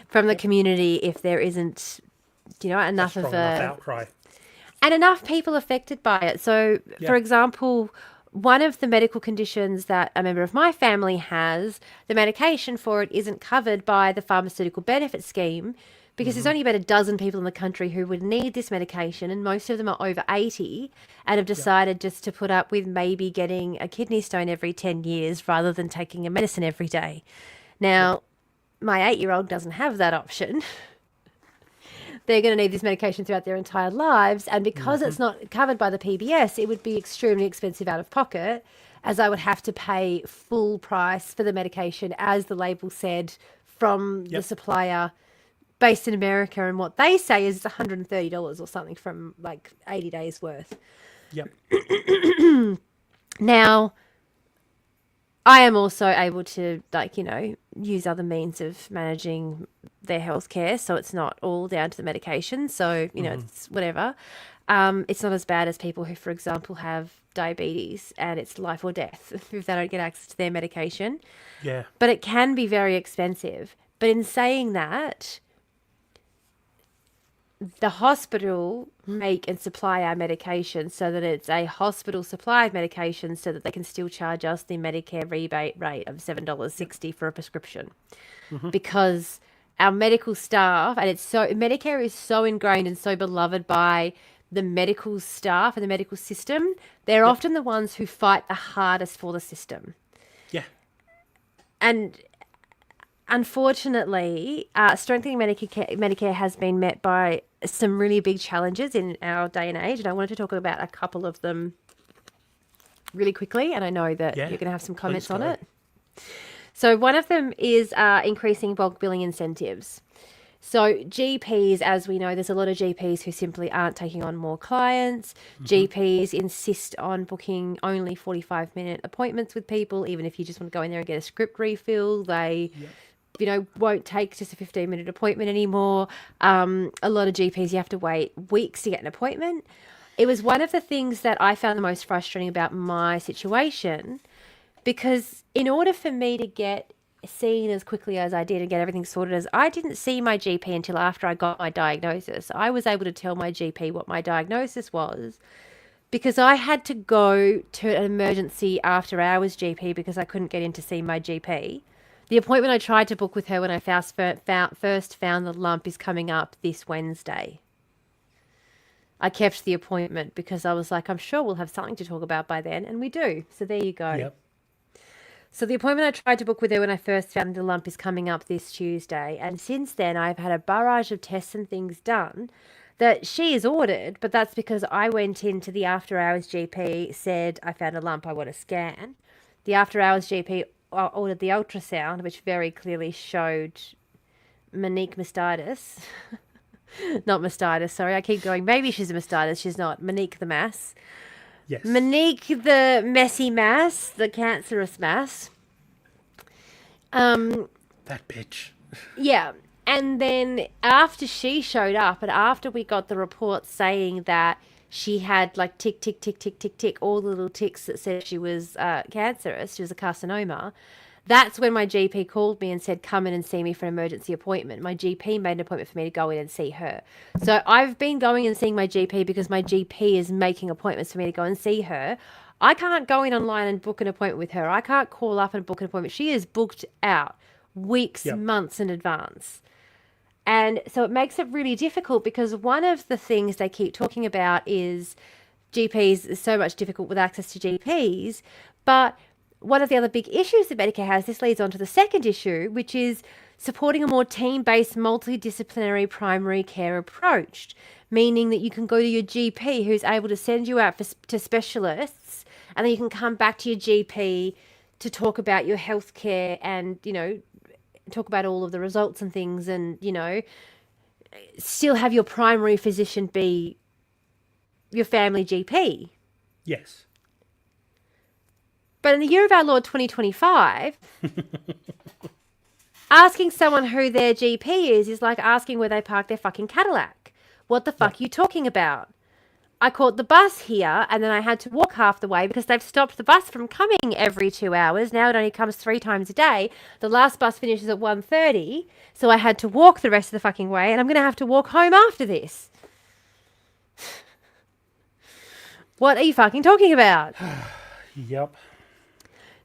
from the community if there isn't, enough of enough outcry. and enough people affected by it. So, for example, one of the medical conditions that a member of my family has, the medication for it isn't covered by the pharmaceutical benefit scheme because there's only about a dozen people in the country who would need this medication, and most of them are over 80 and have decided just to put up with maybe getting a kidney stone every 10 years rather than taking a medicine every day. Now, my 8-year-old doesn't have that option. They're going to need this medication throughout their entire lives, and because it's not covered by the PBS, it would be extremely expensive out of pocket, as I would have to pay full price for the medication, as the label said, from the supplier based in America, and what they say is it's $130 or something from like 80 days worth. Yep. Now, I am also able to, like, use other means of managing their healthcare, so it's not all down to the medication. So, it's whatever. It's not as bad as people who, for example, have diabetes and it's life or death if they don't get access to their medication. Yeah. But it can be very expensive. But in saying that, the hospital make and supply our medication so that it's a hospital supply of medication so that they can still charge us the Medicare rebate rate of $7.60 for a prescription. Because our medical staff, and Medicare is so ingrained and so beloved by the medical staff and the medical system, they're often the ones who fight the hardest for the system. Yeah. And unfortunately, strengthening Medicare has been met by some really big challenges in our day and age, and I wanted to talk about a couple of them really quickly, and I know that you're going to have some comments on it. So one of them is increasing bulk billing incentives. So GPs, as we know, there's a lot of GPs who simply aren't taking on more clients. GPs insist on booking only 45-minute appointments with people, even if you just want to go in there and get a script refill. They won't take just a 15-minute appointment anymore. A lot of GPs, you have to wait weeks to get an appointment. It was one of the things that I found the most frustrating about my situation, because in order for me to get seen as quickly as I did and get everything sorted, as I didn't see my GP until after I got my diagnosis. I was able to tell my GP what my diagnosis was because I had to go to an emergency after hours GP because I couldn't get in to see my GP. The appointment I tried to book with her when I first found the lump is coming up this Wednesday. I kept the appointment because I was like, I'm sure we'll have something to talk about by then, and we do. So there you go. Yep. So the appointment I tried to book with her when I first found the lump is coming up this Tuesday, and since then I've had a barrage of tests and things done that she has ordered, but that's because I went into the after hours GP, said I found a lump, I want a scan. The after hours GP ordered the ultrasound, which very clearly showed Monique mastitis. Not mastitis, sorry, I keep going. Maybe she's a mastitis, she's not. Monique the mass. Yes. Monique the messy mass, the cancerous mass. That bitch. Yeah. And then after she showed up and after we got the report saying that she had like tick, tick, tick, tick, tick, tick, all the little ticks that said she was cancerous, she was a carcinoma, that's when my GP called me and said, come in and see me for an emergency appointment. My GP made an appointment for me to go in and see her. So I've been going and seeing my GP because my GP is making appointments for me to go and see her. I can't go in online and book an appointment with her. I can't call up and book an appointment. She is booked out weeks, months in advance. And so it makes it really difficult because one of the things they keep talking about is GPs is so much difficult with access to GPs, but one of the other big issues that Medicare has, this leads on to the second issue, which is supporting a more team-based, multidisciplinary primary care approach, meaning that you can go to your GP who's able to send you out to specialists, and then you can come back to your GP to talk about your healthcare and, talk about all of the results and things and, still have your primary physician be your family GP. Yes. But in the year of our Lord 2025, asking someone who their GP is like asking where they park their fucking Cadillac. What the fuck are you talking about? I caught the bus here and then I had to walk half the way because they've stopped the bus from coming every 2 hours. Now it only comes 3 times a day. The last bus finishes at 1:30, so I had to walk the rest of the fucking way and I'm going to have to walk home after this. What are you fucking talking about? Yep.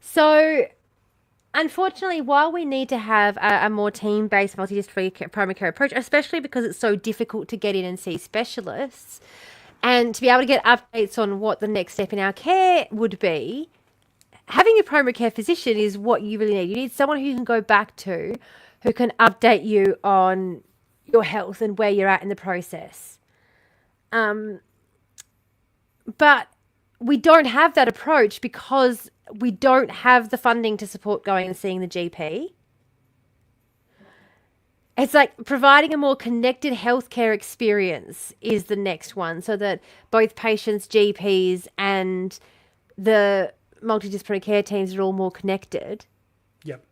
So, unfortunately, while we need to have a more team-based multidisciplinary primary care approach, especially because it's so difficult to get in and see specialists, and to be able to get updates on what the next step in our care would be, having a primary care physician is what you really need. You need someone who you can go back to, who can update you on your health and where you're at in the process. But we don't have that approach because we don't have the funding to support going and seeing the GP. It's like providing a more connected healthcare experience is the next one, so that both patients, GPs, and the multidisciplinary care teams are all more connected. Yep.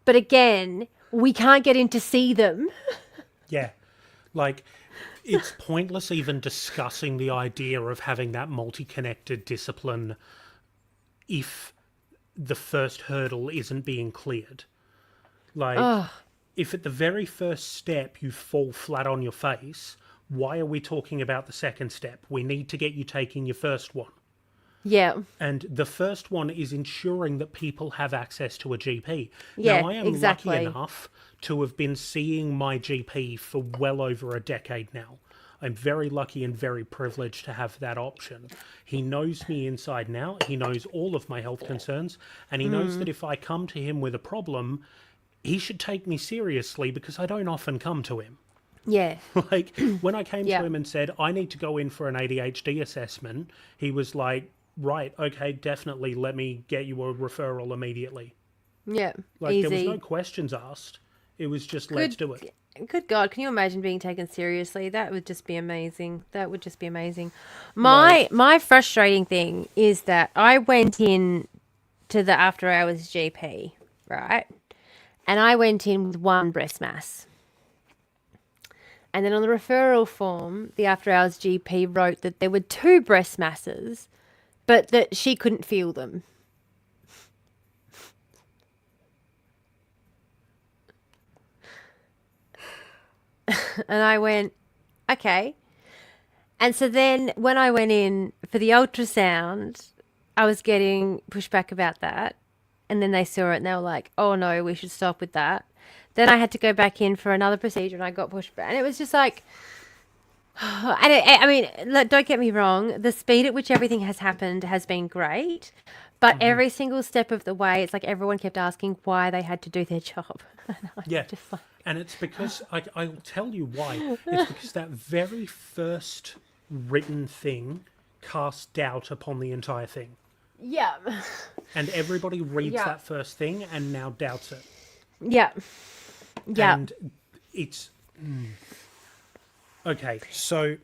But again, we can't get in to see them. Yeah. Like, it's pointless even discussing the idea of having that multi-connected discipline if the first hurdle isn't being cleared. Like, if at the very first step you fall flat on your face, why are we talking about the second step? We need to get you taking your first one. Yeah. And the first one is ensuring that people have access to a GP. Yeah, now, I am exactly. lucky enough to have been seeing my GP for well over a decade now. I'm very lucky and very privileged to have that option. He knows me inside and out. He knows all of my health concerns. And he knows that if I come to him with a problem, he should take me seriously because I don't often come to him. Yeah. Like, when I came Yeah. to him and said, I need to go in for an ADHD assessment, he was like, right, okay, definitely, let me get you a referral immediately. Yeah. Like, Easy. there was no questions asked. It was just, let's do it. Good God, can you imagine being taken seriously? That would just be amazing. That would just be amazing. My frustrating thing is that I went in to the after hours GP, right? And I went in with one breast mass. And then on the referral form, the after hours GP wrote that there were 2 breast masses, but that she couldn't feel them. And I went, okay. And so then when I went in for the ultrasound, I was getting pushback about that. And then they saw it and they were like, oh no, we should stop with that. Then I had to go back in for another procedure and I got pushed back. And it was just like, I mean, don't get me wrong. The speed at which everything has happened has been great. But every single step of the way, it's like everyone kept asking why they had to do their job. Yeah. Just like, And it's because, I'll tell you why. It's because that very first written thing cast doubt upon the entire thing. yeah. And everybody reads Yeah. that first thing and now doubts it. Yeah. Yeah. And it's... Okay, so...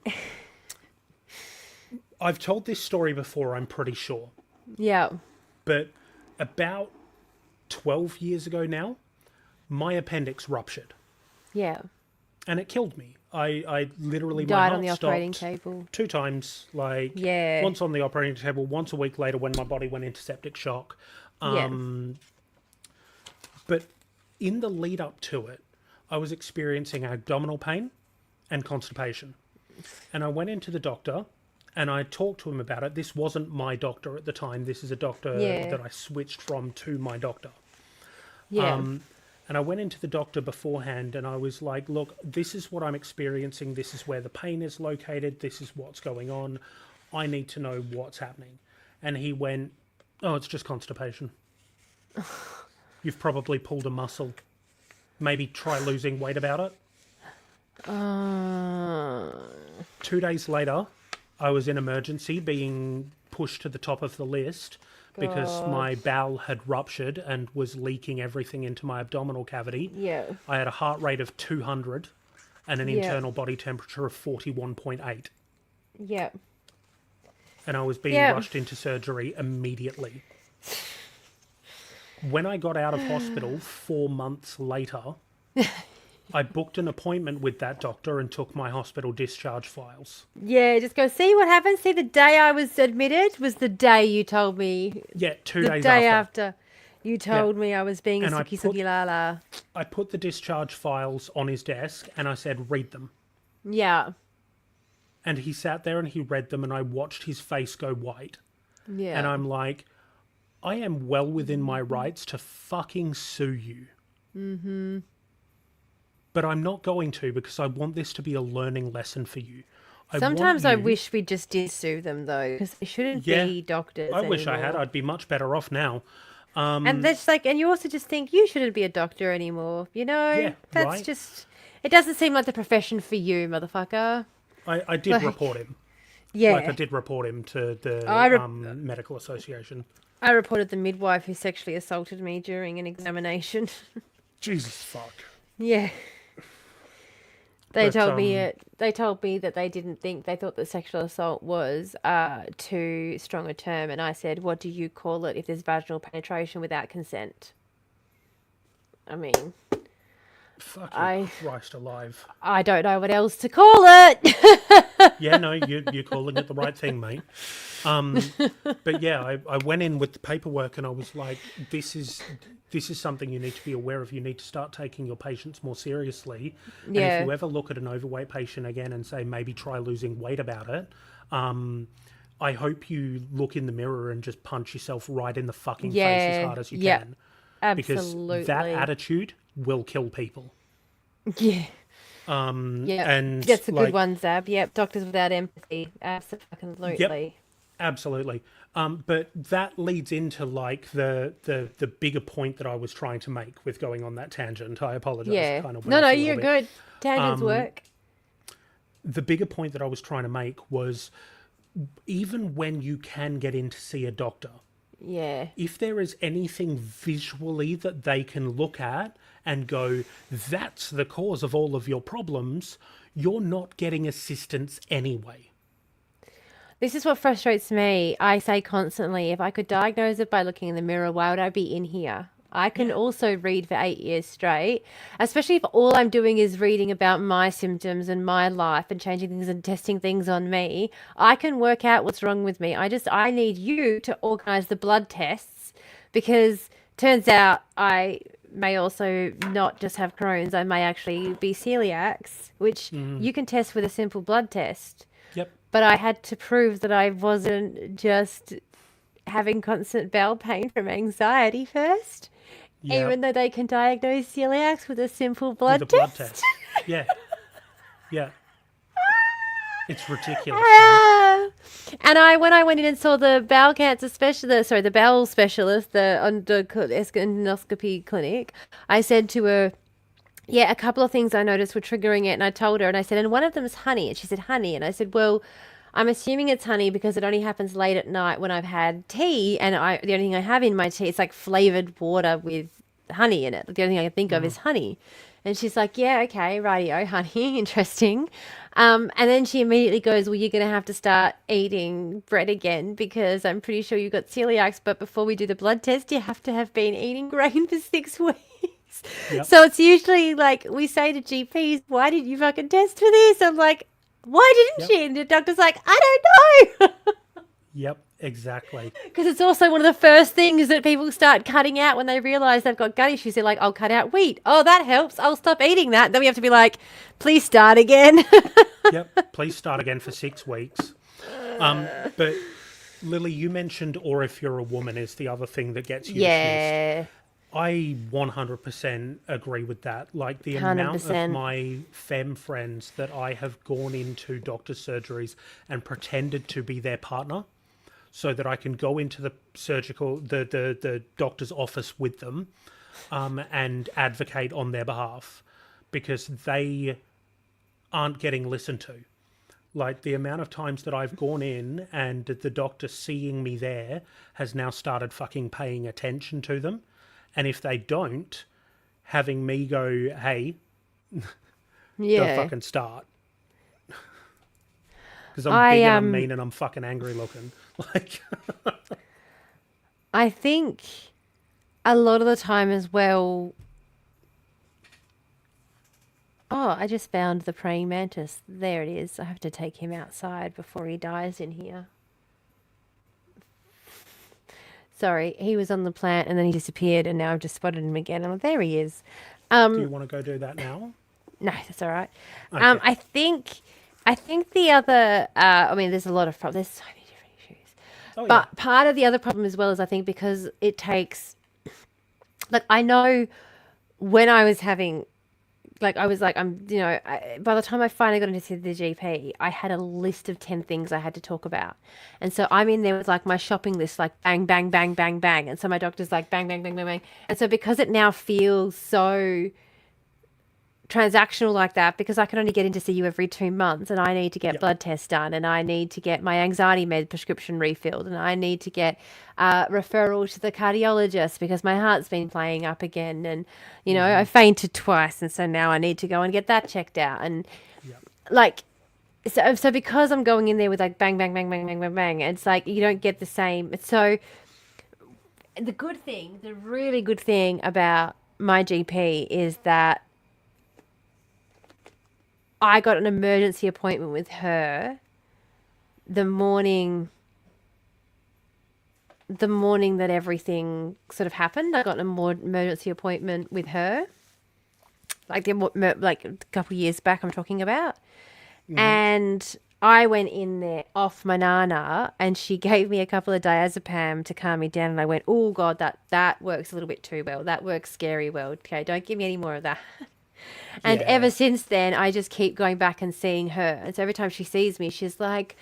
I've told this story before, I'm pretty sure. Yeah. But about 12 years ago now, my appendix ruptured. Yeah. And it killed me. I literally... Died my on the heart operating stopped table. 2 times. Like, Yeah. once on the operating table, once a week later when my body went into septic shock. Yeah. But in the lead up to it, I was experiencing abdominal pain and constipation. And I went into the doctor and I talked to him about it. This wasn't my doctor at the time. This is a doctor Yeah. that I switched from to my doctor. Yeah. And I went into the doctor beforehand and I was like, look, this is what I'm experiencing. This is where the pain is located. This is what's going on. I need to know what's happening. And he went, oh, it's just constipation. You've probably pulled a muscle. Maybe try losing weight about it. 2 days later, I was in emergency being pushed to the top of the list because my bowel had ruptured and was leaking everything into my abdominal cavity. Yeah. I had a heart rate of 200 and an Yeah. internal body temperature of 41.8. Yeah. And I was being Yeah. rushed into surgery immediately. When I got out of hospital 4 months later, I booked an appointment with that doctor and took my hospital discharge files. Yeah. Just go see what happened. See, the day I was admitted was the day you told me. Yeah, 2 The days day after. after you told me I was being a And I suki put- suki lala. I put the discharge files on his desk and I said, read them. Yeah. And he sat there and he read them and I watched his face go white. Yeah. And I'm like, I am well within my rights to fucking sue you. Mm-hmm. But I'm not going to because I want this to be a learning lesson for you. Sometimes I wish we just did sue them though, because they shouldn't Yeah, be doctors. I wish I had. anymore. I'd be much better off now. And that's like, and you also just think you shouldn't be a doctor anymore. You know, Yeah, that's right. just. It doesn't seem like the profession for you, motherfucker. I did Like- report him. Yeah, Like I did report him to the I medical association. I reported the midwife who sexually assaulted me during an examination. Jesus fuck. Yeah. They But told me it. They told me that they didn't think they thought that sexual assault was too strong a term, and I said, "What do you call it if there's vaginal penetration without consent?" I mean, fucking I Christ alive. I don't know what else to call it. Yeah, no, you're calling it the right thing, mate. But yeah, I went in with the paperwork and I was like, this is something you need to be aware of. You need to start taking your patients more seriously. And if Yeah. you ever look at an overweight patient again and say maybe try losing weight about it, I hope you look in the mirror and just punch yourself right in the fucking face as Yeah. hard as you Yeah. can. Absolutely. Because that attitude will kill people. Yeah. Yeah. And That's a like, good one, Zab. Yep. Doctors without empathy. Absolutely. absolutely. But that leads into like the bigger point that I was trying to make with going on that tangent. I apologize. Yeah. Kind of went No, off no, a little you're bit. good. Tangents work. The bigger point that I was trying to make was even when you can get in to see a doctor, Yeah. if there is anything visually that they can look at and go, that's the cause of all of your problems, you're not getting assistance anyway. This is what frustrates me. I say constantly, if I could diagnose it by looking in the mirror, why would I be in here? I can also read for 8 years straight, especially if all I'm doing is reading about my symptoms and my life and changing things and testing things on me. I can work out what's wrong with me. I need you to organize the blood tests because turns out I may also not just have Crohn's, I may actually be celiacs, which you can test with a simple blood test. Yep. But I had to prove that I wasn't just having constant bowel pain from anxiety first, Yeah. even though they can diagnose celiacs with a simple blood With a blood test. test. Yeah. Yeah. It's ridiculous. Man. Ah. And when I went in and saw the bowel cancer specialist, sorry, the bowel specialist, the endoscopy clinic, I said to her, yeah, a couple of things I noticed were triggering it, and I told her, and I said, and one of them is honey, and she said, honey, and I said, well, I'm assuming it's honey because it only happens late at night when I've had tea, and the only thing I have in my tea is like flavored water with honey in it. The only thing I can think of is honey. And she's like, yeah, okay, rightio, honey, interesting. And then she immediately goes, well, you're going to have to start eating bread again because I'm pretty sure you've got celiacs, but before we do the blood test, you have to have been eating grain for 6 weeks. Yep. So it's usually like we say to GPs, why didn't you fucking test for this? I'm like, why didn't she? And the doctor's like, I don't know. Yep. Exactly. Because it's also one of the first things that people start cutting out when they realize they've got gut issues. They're like, I'll cut out wheat. Oh, that helps. I'll stop eating that. Then we have to be like, please start again. Yep. Please start again for 6 weeks. But Lily, you mentioned, or if you're a woman, is the other thing that gets you dismissed. Yeah. I 100% agree with that. Like the amount 100%. of my femme friends that I have gone into doctor's surgeries and pretended to be their partner so that I can go into the the doctor's office with them and advocate on their behalf because they aren't getting listened to. Like the amount of times that I've gone in and the doctor seeing me there has now started fucking paying attention to them. And if they don't, having me go, hey, don't fucking start. Because I'm big and I'm mean and I'm fucking angry looking. Like, I think a lot of the time as well. Oh, I just found the praying mantis. There it is. I have to take him outside before he dies in here. Sorry, he was on the plant and then he disappeared and now I've just spotted him again. And there he is. do you want to go do that now? No, that's all right. Okay. I think the other, I mean, there's a lot of problems. There's so many different issues. Oh, But part of the other problem as well is I think because it takes, like, I know when I was having, like, I was like, by the time I finally got into see the GP, I had a list of 10 things I had to talk about. And so I'm in there with like my shopping list, like bang, bang, bang, bang, bang. And so my doctor's like bang, bang, bang, bang, bang. And so because it now feels so transactional like that because I can only get in to see you every 2 months, and I need to get blood tests done, and I need to get my anxiety med prescription refilled, and I need to get referral to the cardiologist because my heart's been playing up again, and I fainted twice, and so now I need to go and get that checked out, and like. So because I'm going in there with like bang, bang, bang, bang, bang, bang, bang, it's like you don't get the same. So the really good thing about my GP is that I got an emergency appointment with her the morning that everything sort of happened. I got an emergency appointment with her, like a couple of years back I'm talking about. And I went in there off my nana, and she gave me a couple of diazepam to calm me down, and I went, oh God, that works a little bit too well. That works scary well. Okay, don't give me any more of that. And ever since then, I just keep going back and seeing her. And so every time she sees me, she's like,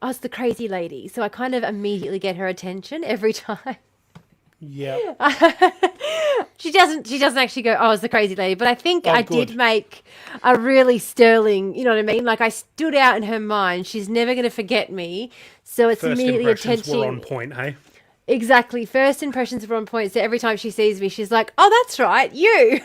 oh, it's the crazy lady. So I kind of immediately get her attention every time. Yeah. She doesn't actually go, oh, it's the crazy lady. But I think I did make a really sterling, you know what I mean? Like I stood out in her mind. She's never going to forget me. So it's First immediately impressions attention. were on point, hey? Exactly. First impressions were on point. So every time she sees me, she's like, oh, that's right, you.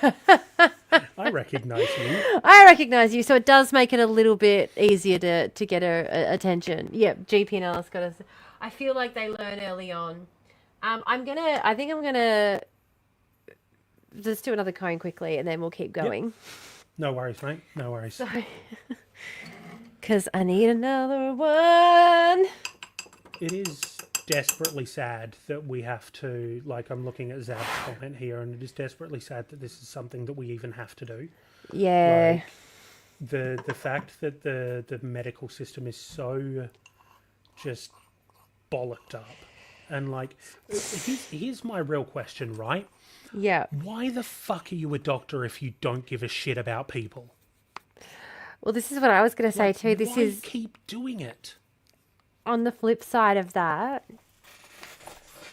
I recognise you. I recognise you. So it does make it a little bit easier to get her attention. Yeah, GP and Alice got us. I feel like they learn early on. I think I'm gonna let's do another cone quickly and then we'll keep going. Yep. No worries, mate. No worries. Sorry. Because I need another one. It is desperately sad that we have to, like, I'm looking at Zab's comment here, and it is desperately sad that this is something that we even have to do. Yeah. Like, the fact that the medical system is so just bollocked up. And, like, here's my real question, right? Yeah. Why the fuck are you a doctor if you don't give a shit about people? Well, this is what I was going to say too. This is keep doing it. On the flip side of that,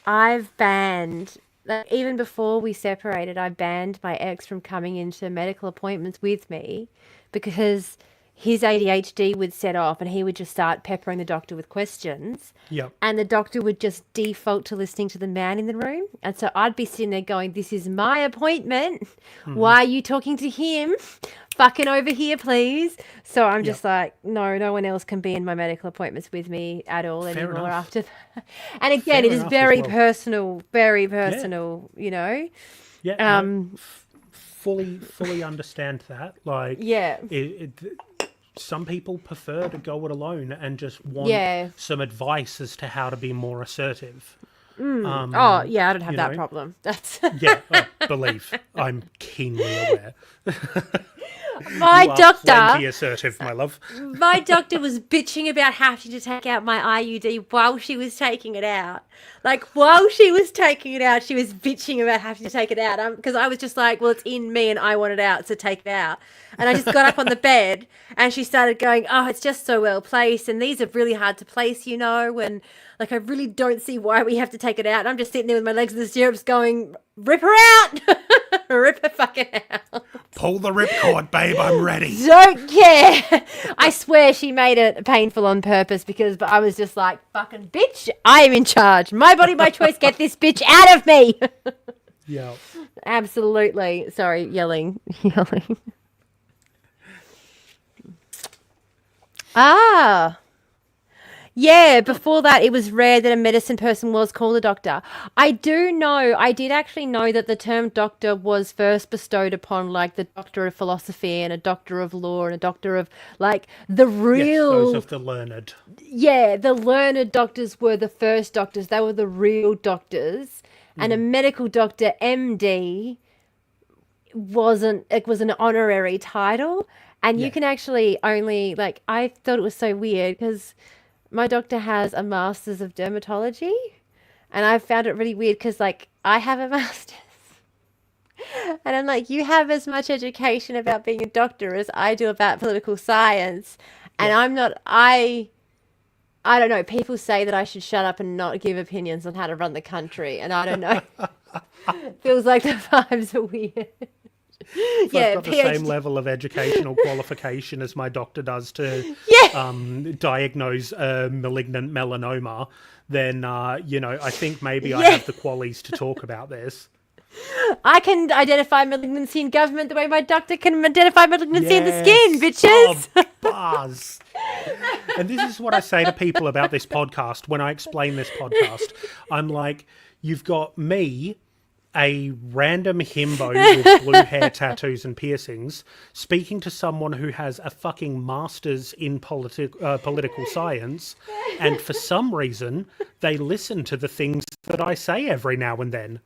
I've banned, like, even before we separated, I banned my ex from coming into medical appointments with me because his ADHD would set off and he would just start peppering the doctor with questions. Yep. And the doctor would just default to listening to the man in the room. And so I'd be sitting there going, this is my appointment. Mm-hmm. Why are you talking to him? Fucking over here, please. So I'm just like, no one else can be in my medical appointments with me at all anymore after that. And again, it is very personal, you know. Yeah. Fully understand that. Like, some people prefer to go it alone and just want some advice as to how to be more assertive. I don't have that problem. That's believe I'm keenly aware. My doctor, plenty assertive, my love. My doctor was bitching about having to take out my IUD while she was taking it out. Like, while she was taking it out, she was bitching about having to take it out. Because I was just like, well, it's in me and I want it out, so take it out. And I just got up on the bed and she started going, oh, it's just so well placed. And these are really hard to place, you know. And, like, I really don't see why we have to take it out. And I'm just sitting there with my legs in the stirrups going, rip her out. Rip her fucking out. Pull the ripcord, babe. I'm ready. Don't care. I swear she made it painful on purpose but I was just like, fucking bitch, I am in charge. My body, my choice. Get this bitch out of me. Yeah. Absolutely. Sorry, yelling. Yeah, before that, it was rare that a medicine person was called a doctor. I did actually know that the term doctor was first bestowed upon, like, the doctor of philosophy and a doctor of law and a doctor of, like, the real... Yes, those of the learned. Yeah, the learned doctors were the first doctors. They were the real doctors. And a medical doctor, MD, was an honorary title. And you can actually only, like, I thought it was so weird because... my doctor has a master's of dermatology, and I found it really weird because, like, I have a master's. And I'm like, you have as much education about being a doctor as I do about political science. And I'm not, I don't know, people say that I should shut up and not give opinions on how to run the country. And I don't know. Feels like the vibes are weird. Yeah, got the PhD. same level of educational qualification as my doctor does to diagnose malignant melanoma, then, I think maybe I have the qualities to talk about this. I can identify malignancy in government the way my doctor can identify malignancy in the skin, bitches. Oh, buzz. And this is what I say to people about this podcast when I explain this podcast. I'm like, you've got me, a random himbo with blue hair, tattoos and piercings, speaking to someone who has a fucking master's in political science, and for some reason, they listen to the things that I say every now and then.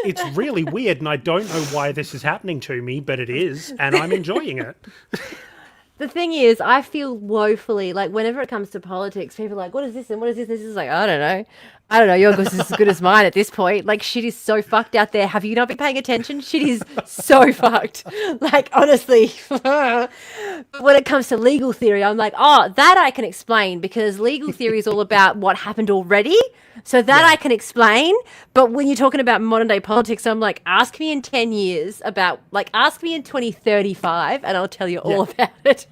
It's really weird, and I don't know why this is happening to me, but it is, and I'm enjoying it. The thing is, I feel woefully, like, whenever it comes to politics, people are like, what is this and what is this? This is like, I don't know. Your guess is as good as mine at this point. Like, shit is so fucked out there. Have you not been paying attention? Shit is so fucked. Like, honestly. But when it comes to legal theory, I'm like, oh, that I can explain, because legal theory is all about what happened already. So that I can explain. But when you're talking about modern day politics, I'm like, ask me in 10 years about, like, ask me in 2035 and I'll tell you all about it.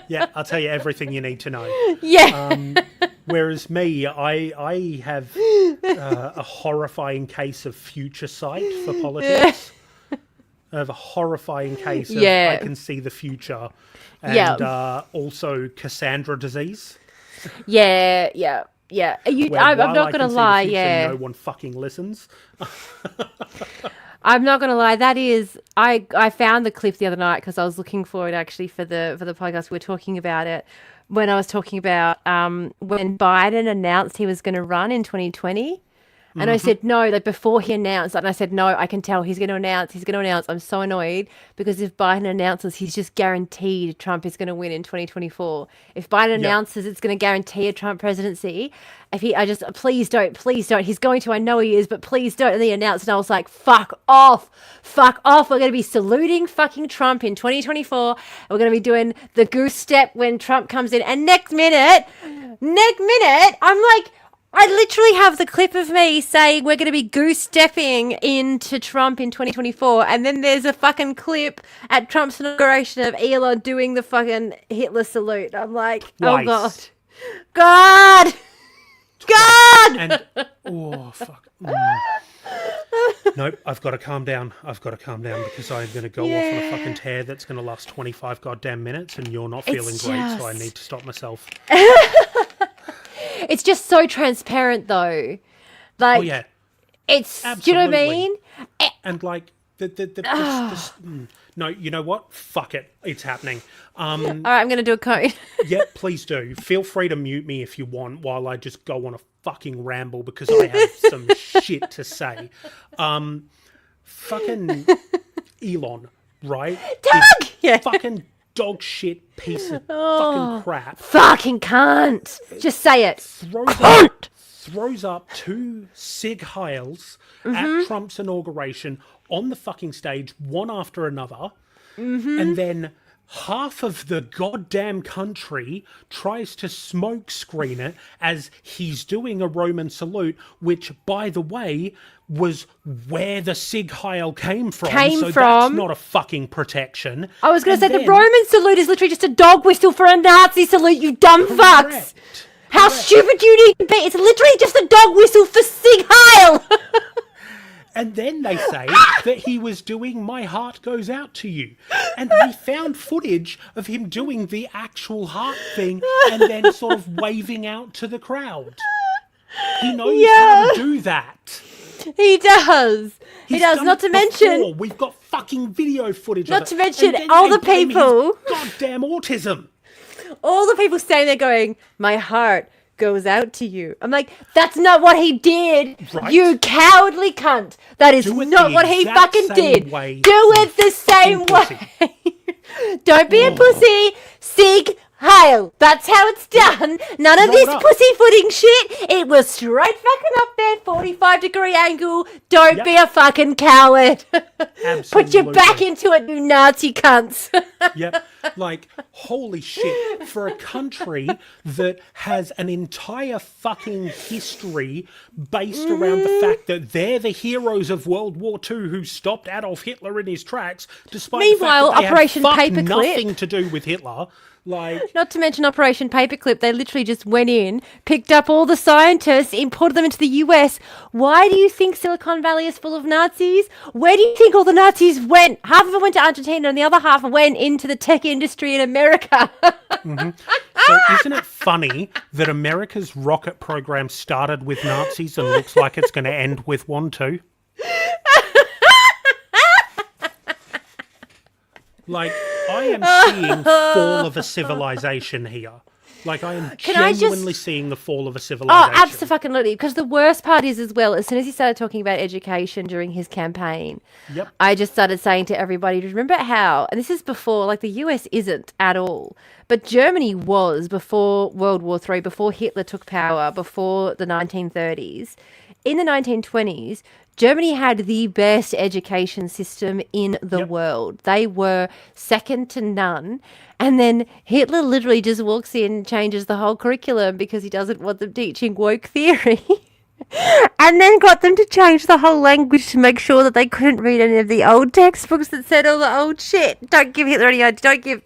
Yeah, I'll tell you everything you need to know. Yeah. Whereas me, I have a horrifying case of future sight for politics. I have a horrifying case of I can see the future. And also Cassandra disease. Yeah. I'm not going to lie, no one fucking listens. I'm not going to lie. That is, I found the clip the other night because I was looking for it actually for the podcast. We were talking about it when I was talking about when Biden announced he was going to run in 2020. And I said, no, like before he announced, and I said, no, I can tell he's going to announce. I'm so annoyed because if Biden announces, he's just guaranteed Trump is going to win in 2024. If Biden announces it's going to guarantee a Trump presidency, please don't. He's going to, I know he is, but please don't. And he announced, and I was like, fuck off. We're going to be saluting fucking Trump in 2024. And we're going to be doing the goose step when Trump comes in. And next minute, I'm like, I literally have the clip of me saying we're going to be goose stepping into Trump in 2024. And then there's a fucking clip at Trump's inauguration of Elon doing the fucking Hitler salute. I'm like, Twice. Oh God. And, oh, fuck. Nope, I've got to calm down. Because I'm going to go off on a fucking tear that's going to last 25 goddamn minutes and you're not feeling great, so I need to stop myself. It's just so transparent, though. Like, it's. Absolutely. Do you know what I mean? And like no, you know what? Fuck it, it's happening. All right, I'm going to do a code. Yeah, please do. Feel free to mute me if you want while I just go on a fucking ramble because I have some shit to say. Fucking Elon, right? Doug! Yeah. Fucking dog shit piece of fucking crap. Fucking cunt. Just say it. Throws up two Sig Heils at Trump's inauguration on the fucking stage, one after another. And then half of the goddamn country tries to smoke screen it as he's doing a Roman salute, which, by the way, was where the Sig Heil came from. That's not a fucking protection. I was going to say, the Roman salute is literally just a dog whistle for a Nazi salute, you dumb fucks. How stupid do you need to be? It's literally just a dog whistle for Sig Heil. And then they say that he was doing My Heart Goes Out to You. And we found footage of him doing the actual heart thing and then sort of waving out to the crowd. He knows how to do that. He does. He does. Not to mention, we've got fucking video footage. Not to mention all the people. Goddamn autism. All the people standing there going, "My heart goes out to you." I'm like, that's not what he did. Right? You cowardly cunt. That is not what he fucking did. Do it the same way. Don't be a pussy. Sig Heil. That's how it's done. None of this pussyfooting shit. It was straight fucking up there, 45-degree angle. Don't be a fucking coward. Put your back into it, you Nazi cunts. Yep. Like, holy shit, for a country that has an entire fucking history based around the fact that they're the heroes of World War II who stopped Adolf Hitler in his tracks, despite Meanwhile, the fact that Operation they had Paperclip, nothing to do with Hitler. Like, not to mention Operation Paperclip, they literally just went in, picked up all the scientists, imported them into the US. Why do you think Silicon Valley is full of Nazis? Where do you think all the Nazis went? Half of them went to Argentina and the other half went into the tech industry in America. so isn't it funny that America's rocket program started with Nazis and looks like it's going to end with one too? Like, I am seeing fall of a civilization here. Like, I am genuinely seeing the fall of a civilization. Oh, absolutely. Because the worst part is as well, as soon as he started talking about education during his campaign, Yep. I just started saying to everybody, remember how, and this is before, like the US isn't at all, but Germany was before World War III, before Hitler took power, before the 1930s. In the 1920s, Germany had the best education system in the world. They were second to none. And then Hitler literally just walks in and changes the whole curriculum because he doesn't want them teaching woke theory. And then got them to change the whole language to make sure that they couldn't read any of the old textbooks that said all the old shit. Don't give Hitler any ideas.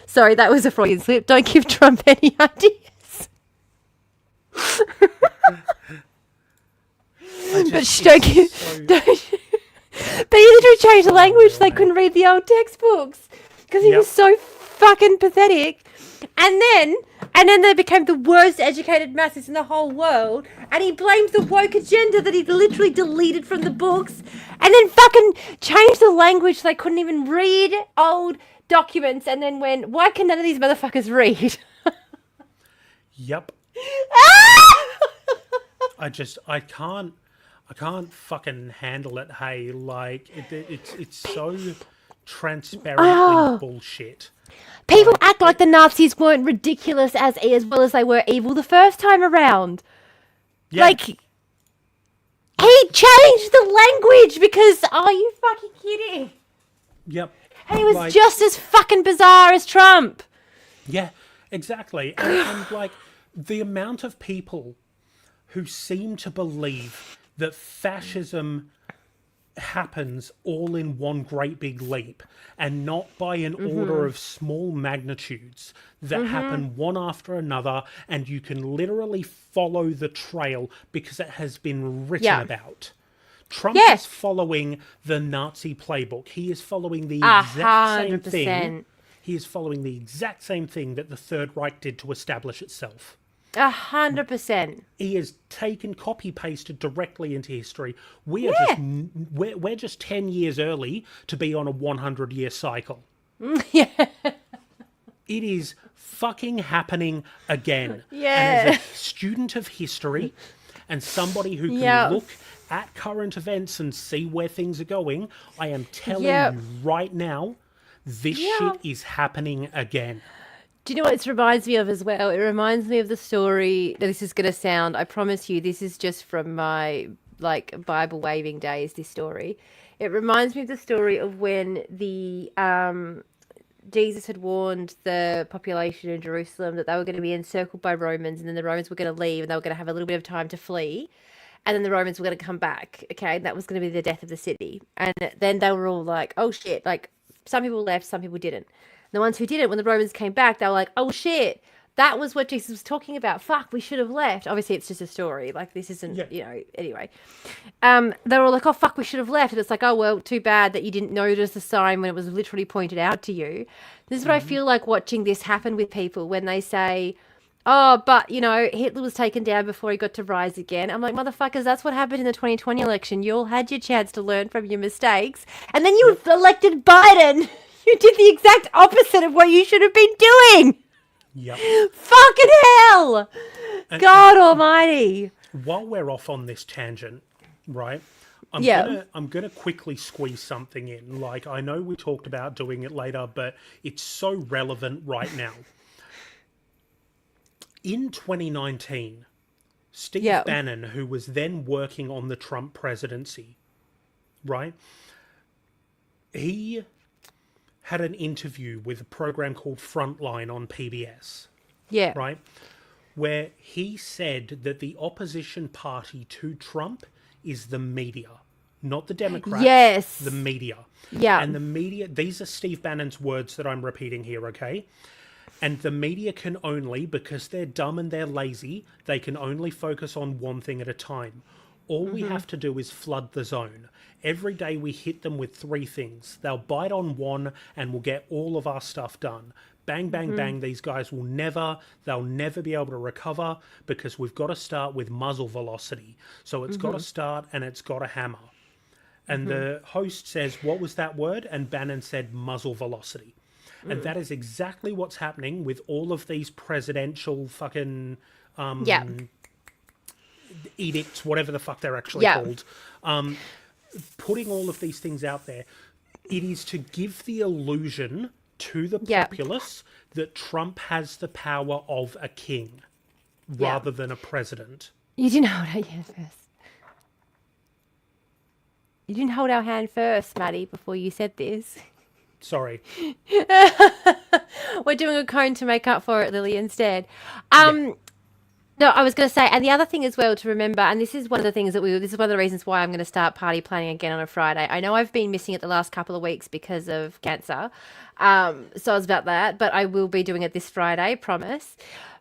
Sorry, that was a Freudian slip. Don't give Trump any ideas. But he literally changed the language. They couldn't read the old textbooks because he was so fucking pathetic. And then they became the worst educated masses in the whole world. And he blamed the woke agenda that he literally deleted from the books. And then fucking changed the language so they couldn't even read old documents. And then went, why can none of these motherfuckers read? Yep. I can't fucking handle it. Hey, like it's so transparently bullshit. People act like the Nazis weren't ridiculous as well as they were evil the first time around. Yeah. Like, he changed the language because, are you fucking kidding? Yep. He was just as fucking bizarre as Trump. Yeah, exactly. And like the amount of people who seem to believe that fascism happens all in one great big leap and not by an order of small magnitudes that happen one after another, and you can literally follow the trail because it has been written about. Trump is following the Nazi playbook. He is following the exact same thing. He is following the exact same thing that the Third Reich did to establish itself. 100%. He is taken, copy-pasted directly into history. We're just 10 years early to be on a 100-year cycle. Yeah. It is fucking happening again. Yeah. And as a student of history and somebody who can look at current events and see where things are going, I am telling you right now, this shit is happening again. Do you know what it reminds me of as well? It reminds me of the story. This is going to sound, I promise you, this is just from my Bible waving days, this story. It reminds me of the story of when the Jesus had warned the population in Jerusalem that they were going to be encircled by Romans, and then the Romans were going to leave and they were going to have a little bit of time to flee. And then the Romans were going to come back, okay? And that was going to be the death of the city. And then they were all like, oh shit, like some people left, some people didn't. The ones who didn't, when the Romans came back, they were like, oh shit, that was what Jesus was talking about. Fuck, we should have left. Obviously, it's just a story. Like, this isn't, anyway. They were all like, oh, fuck, we should have left. And it's like, oh, well, too bad that you didn't notice the sign when it was literally pointed out to you. This is what I feel like watching this happen with people when they say, oh, but, Hitler was taken down before he got to rise again. I'm like, motherfuckers, that's what happened in the 2020 election. You all had your chance to learn from your mistakes. And then you elected Biden. You did the exact opposite of what you should have been doing. Yep. Fucking hell. God almighty. While we're off on this tangent, right, I'm gonna quickly squeeze something in. Like, I know we talked about doing it later, but it's so relevant right now. In 2019, Steve Bannon, who was then working on the Trump presidency, right, he had an interview with a program called Frontline on PBS, Yeah. right? Where he said that the opposition party to Trump is the media, not the Democrats. Yes. The media. Yeah. And the media, these are Steve Bannon's words that I'm repeating here, okay? And the media can only, because they're dumb and they're lazy, they can only focus on one thing at a time. All we have to do is flood the zone. Every day we hit them with 3 things. They'll bite on one and we'll get all of our stuff done. Bang, bang, bang. These guys they'll never be able to recover because we've got to start with muzzle velocity. So it's got to start and it's got to hammer. And the host says, what was that word? And Bannon said muzzle velocity. And that is exactly what's happening with all of these presidential fucking edicts, whatever the fuck they're actually called. Putting all of these things out there, it is to give the illusion to the populace that Trump has the power of a king rather than a president. You didn't hold our hand first. You didn't hold our hand first, Maddie, before you said this. Sorry. We're doing a cone to make up for it, Lily, instead. No, I was going to say, and the other thing as well to remember, and this is one of the things this is one of the reasons why I'm going to start party planning again on a Friday. I know I've been missing it the last couple of weeks because of cancer. So I was about that, but I will be doing it this Friday, promise.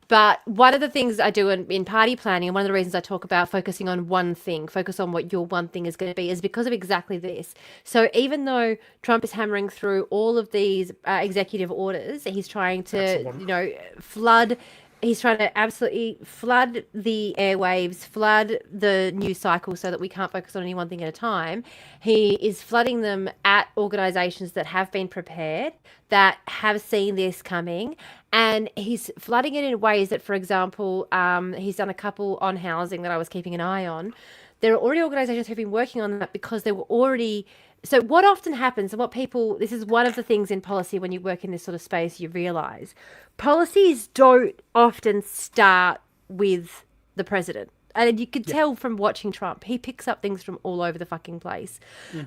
But one of the things I do in party planning, and one of the reasons I talk about focusing on one thing, focus on what your one thing is going to be, is because of exactly this. So even though Trump is hammering through all of these executive orders, he's trying to, flood. He's trying to absolutely flood the airwaves, flood the news cycle so that we can't focus on any one thing at a time. He is flooding them at organisations that have been prepared, that have seen this coming, and he's flooding it in ways that, for example, he's done a couple on housing that I was keeping an eye on. There are already organisations who've been working on that because they were already... So what often happens, and this is one of the things in policy when you work in this sort of space, you realise, policies don't often start with the president. And you could tell from watching Trump, he picks up things from all over the fucking place.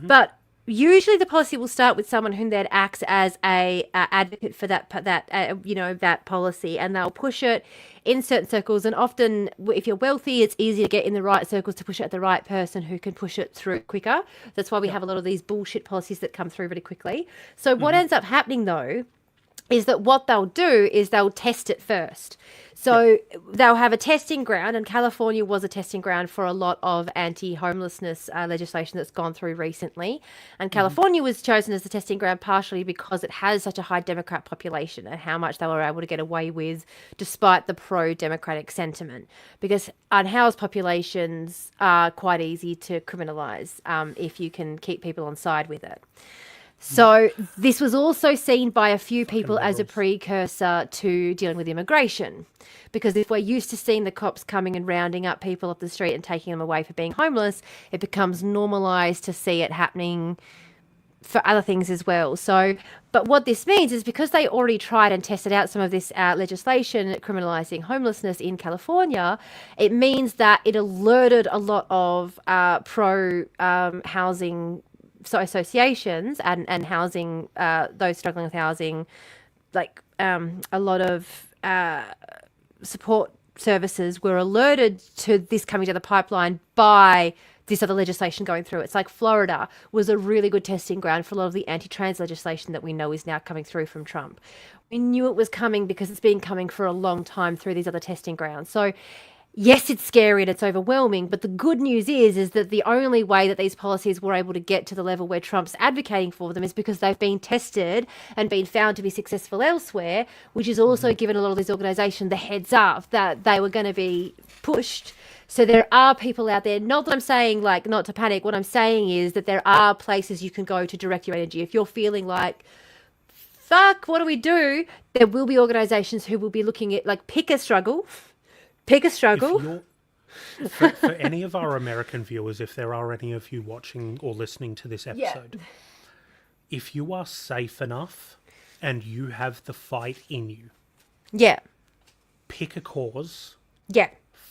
But usually the policy will start with someone who then acts as a advocate for that policy, and they'll push it in certain circles. And often, if you're wealthy, it's easy to get in the right circles to push it at the right person who can push it through quicker. That's why we have a lot of these bullshit policies that come through really quickly. So what ends up happening though is that what they'll do is they'll test it first. So they'll have a testing ground, and California was a testing ground for a lot of anti-homelessness legislation that's gone through recently. And California was chosen as the testing ground partially because it has such a high Democrat population and how much they were able to get away with despite the pro-democratic sentiment. Because unhoused populations are quite easy to criminalise if you can keep on on side with it. So this was also seen by a few people as a precursor to dealing with immigration, because if we're used to seeing the cops coming and rounding up people off the street and taking them away for being homeless, it becomes normalised to see it happening for other things as well. So, but what this means is because they already tried and tested out some of this legislation criminalising homelessness in California, it means that it alerted a lot of pro-housing associations and housing, those struggling with housing, like a lot of support services were alerted to this coming down the pipeline by this other legislation going through. It's like Florida was a really good testing ground for a lot of the anti-trans legislation that we know is now coming through from Trump. We knew it was coming because it's been coming for a long time through these other testing grounds. So yes, it's scary and it's overwhelming, but the good news is that the only way that these policies were able to get to the level where Trump's advocating for them is because they've been tested and been found to be successful elsewhere, which has also given a lot of these organisations the heads up that they were going to be pushed. So there are people out there, not that I'm saying like not to panic, what I'm saying is that there are places you can go to direct your energy. If you're feeling like, fuck, what do we do? There will be organisations who will be looking at, like, pick a struggle. For any of our American viewers, if there are any of you watching or listening to this episode, if you are safe enough and you have the fight in you, pick a cause,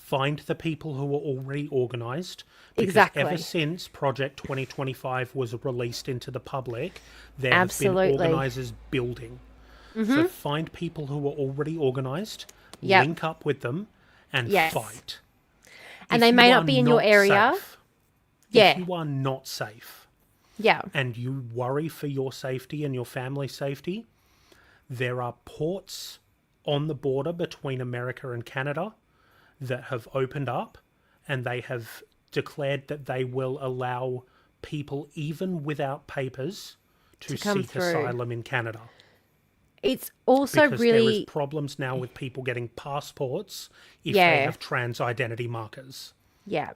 find the people who are already organised. Because Exactly. ever since Project 2025 was released into the public, there Absolutely. have been organisers building. So find people who are already organised, Yep. link up with them, and Yes. fight. And If they may you not are be in your area. safe, Yeah. If you are not safe Yeah. and you worry for your safety and your family's safety, there are ports on the border between America and Canada that have opened up, and they have declared that they will allow people, even without papers, to come seek through. asylum in Canada. It's also Because there is really problems now with people getting passports if Yeah. they have trans identity markers. Yeah.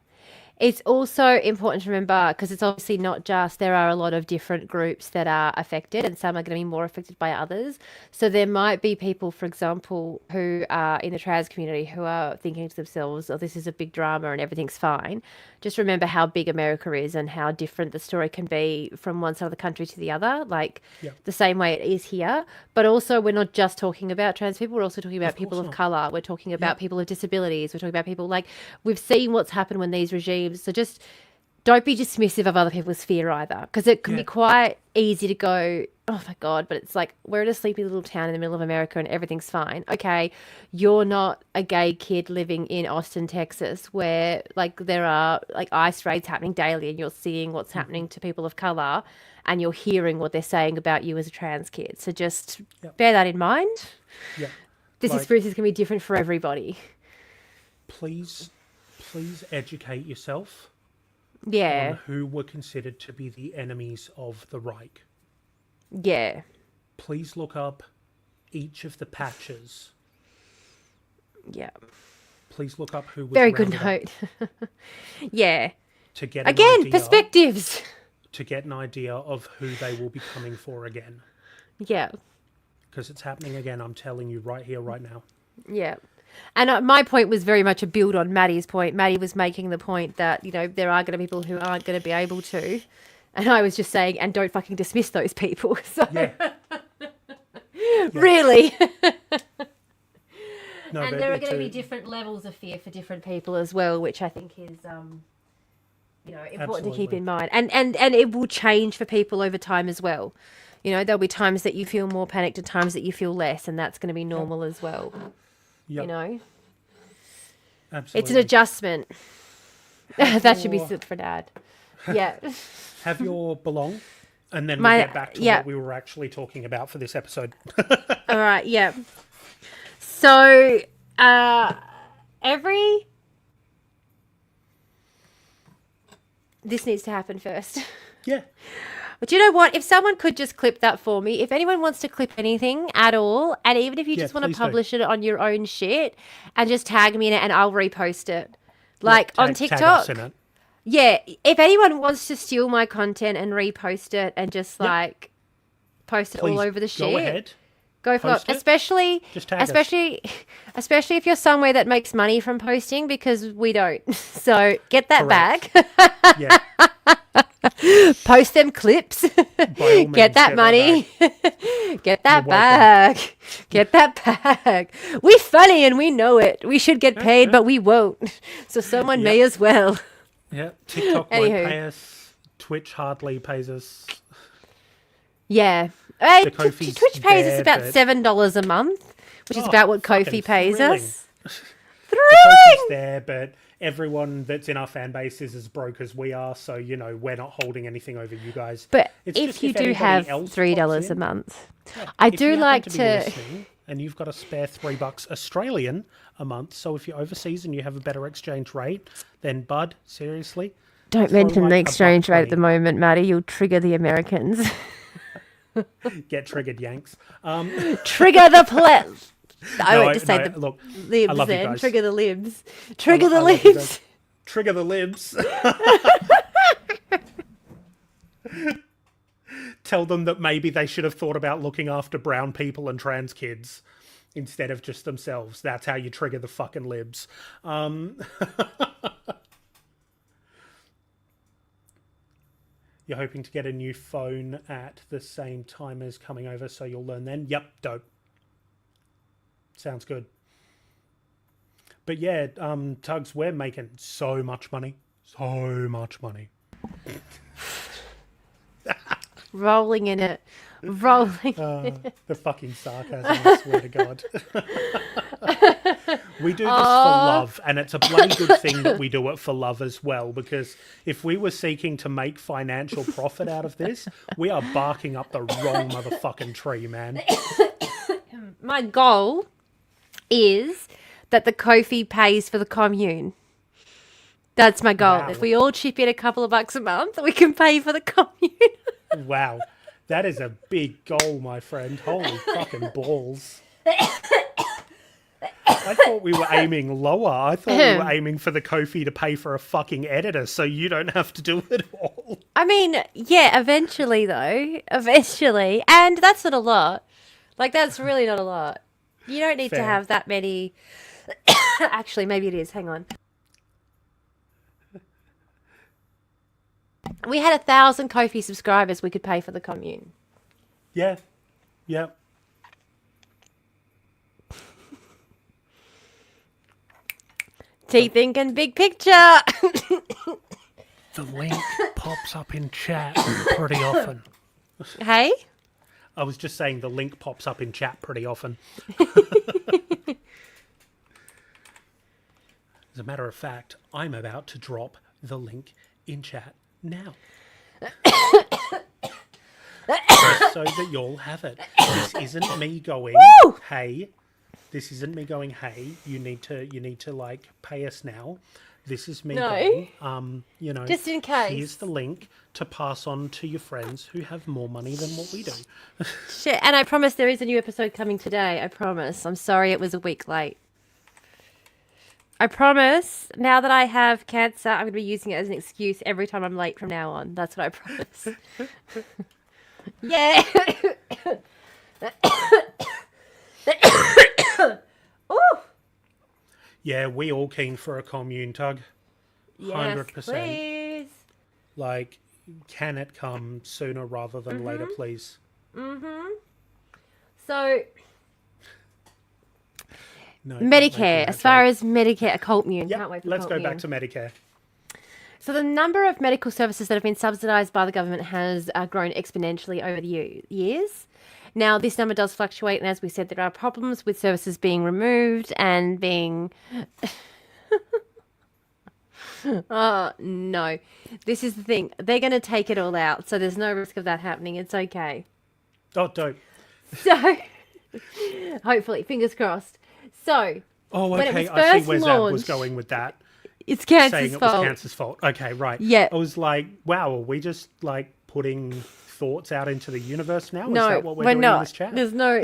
It's also important to remember, because it's obviously not just, there are a lot of different groups that are affected, and some are going to be more affected by others. So there might be people, for example, who are in the trans community who are thinking to themselves, oh, this is a big drama and everything's fine. Just remember how big America is and how different the story can be from one side of the country to the other, like Yep. the same way it is here. But also, we're not just talking about trans people, we're also talking about people course of not. colour. We're talking about people with disabilities. We're talking about people like, we've seen what's happened when these regimes. So just don't be dismissive of other people's fear either, because it can be Yeah. quite easy to go, oh my God, but it's like, we're in a sleepy little town in the middle of America and everything's fine. Okay, you're not a gay kid living in Austin, Texas, where like there are like ICE raids happening daily and you're seeing what's happening to people of colour and you're hearing what they're saying about you as a trans kid. So just bear that in mind. Yeah. This Like, experience is going to be different for everybody. please educate yourself Yeah, on who were considered to be the enemies of the Reich. yeah, Please look up each of the patches. yeah. Please look up who was Very good rounded up note. Yeah. to get an Again, idea, perspectives. to get an idea of who they will be coming for again. Yeah, Because it's happening again, I'm telling you right here, right now. yeah. And my point was very much a build on Maddie's point. Maddie was making the point that, you know, there are going to be people who aren't going to be able to. And I was just saying, and don't fucking dismiss those people. So, Yeah. really. No, And but there are it's going to a- be different levels of fear for different people as well, which I think is, you know, important to keep Absolutely. in mind. And it will change for people over time as well. You know, there'll be times that you feel more panicked and times that you feel less, and that's going to be normal as well. Yep, You know, absolutely. it's an adjustment. Have That should be your- sit for Dad. Yeah. Have your belong, and then My- we'll get back to yeah. what we were actually talking about for this episode. All right. Yeah. So, this needs to happen first. Yeah. But you know what? If someone could just clip that for me, if anyone wants to clip anything at all, and even if you Yeah, just want to please do. publish it on your own shit and just tag me in it and I'll repost it. Like on Tag TikTok. us in it. Yeah. If anyone wants to steal my content and repost it and just Yep. like post it Please all over the shit. go ahead. Go for it. Post it. Especially, Just tag us. especially if you're somewhere that makes money from posting, because we don't. So get that Correct. back. Yeah. Post them clips. By all means, Get that money. Get that You're welcome. back. Get that back. We're funny and we know it. We should get paid, but we won't. So someone may as well. Yeah. TikTok Anywho. won't pay us. Twitch hardly pays us. Yeah. Hey, The Ko-fi's Twitch pays us there, about but- $7 a month, which is Oh, about what Ko-fi fucking pays thrilling. us. The Thrilling! coach is there, but everyone that's in our fan base is as broke as we are, so you know we're not holding anything over you guys. But It's if just you if do anybody have else $3 pops a in, month, I if do you happen like be to. listening and you've got a spare $3 Australian a month, so if you're overseas and you have a better exchange rate, then bud, seriously, Don't throw mention like the a exchange rate at the $1.20. moment, Maddie. You'll trigger the Americans. Get triggered, Yanks. Trigger the I No, went to say no, the look, libs love you then. guys. Trigger the libs. Trigger the I love you libs. guys. Trigger the libs. Tell them that maybe they should have thought about looking after brown people and trans kids instead of just themselves. That's how you trigger the fucking libs. You're hoping to get a new phone at the same time as coming over, so you'll learn then? Yep, dope. Sounds good. But yeah, Tugs, we're making so much money. So much money. Rolling in it. Rolling. The fucking sarcasm, I swear to God. We do this for love, and it's a bloody good thing that we do it for love as well, because if we were seeking to make financial profit out of this, we are barking up the wrong motherfucking tree, man. My goal is that the Ko-fi pays for the commune. That's my goal. Wow. If we all chip in a couple of bucks a month, we can pay for the commune. Wow. That is a big goal, my friend. Holy fucking balls. I thought we were aiming lower. I thought we were aiming for the Ko-fi to pay for a fucking editor so you don't have to do it all. I mean, yeah, eventually though. Eventually. And that's not a lot. Like, that's really not a lot. You don't need to Fair. have that many. Actually, maybe it is. Hang on. We had 1,000 Ko-fi subscribers. We could pay for the commune. Yeah. Yeah. Thinking big picture. The link pops up in chat pretty often. Hey? I was just saying the link pops up in chat pretty often. As a matter of fact, I'm about to drop the link in chat now. Just so that you'll have it. This isn't me going, Woo! hey. This isn't me going, hey, you need to like pay us now. This is me going, Just in case. Here's the link to pass on to your friends who have more money than what we do. Shit. And I promise there is a new episode coming today. I promise. I'm sorry it was a week late. I promise. Now that I have cancer, I'm going to be using it as an excuse every time I'm late from now on. That's what I promise. Yeah. Ooh. Yeah, we all keen for a commune, Tug. Yes, 100%. please. Like, can it come sooner rather than later, please? So, No, Medicare, as far as Medicare, a commune. Yep, Can't wait for let's go commune. back to Medicare. So the number of medical services that have been subsidised by the government has grown exponentially over the years. Now, this number does fluctuate, and as we said, there are problems with services being removed and being... Oh, no. This is the thing. They're going to take it all out, so there's no risk of that happening. It's okay. Oh, dope. So, hopefully, fingers crossed. So, Oh, when it okay. was I see first where Zab was launched, going with that. it's Saying cancer's it fault. was cancer's fault. Okay, right. Yeah. I was like, wow, are we just like putting thoughts out into the universe now? Is No, that what we're we're doing not. in this chat? There's no,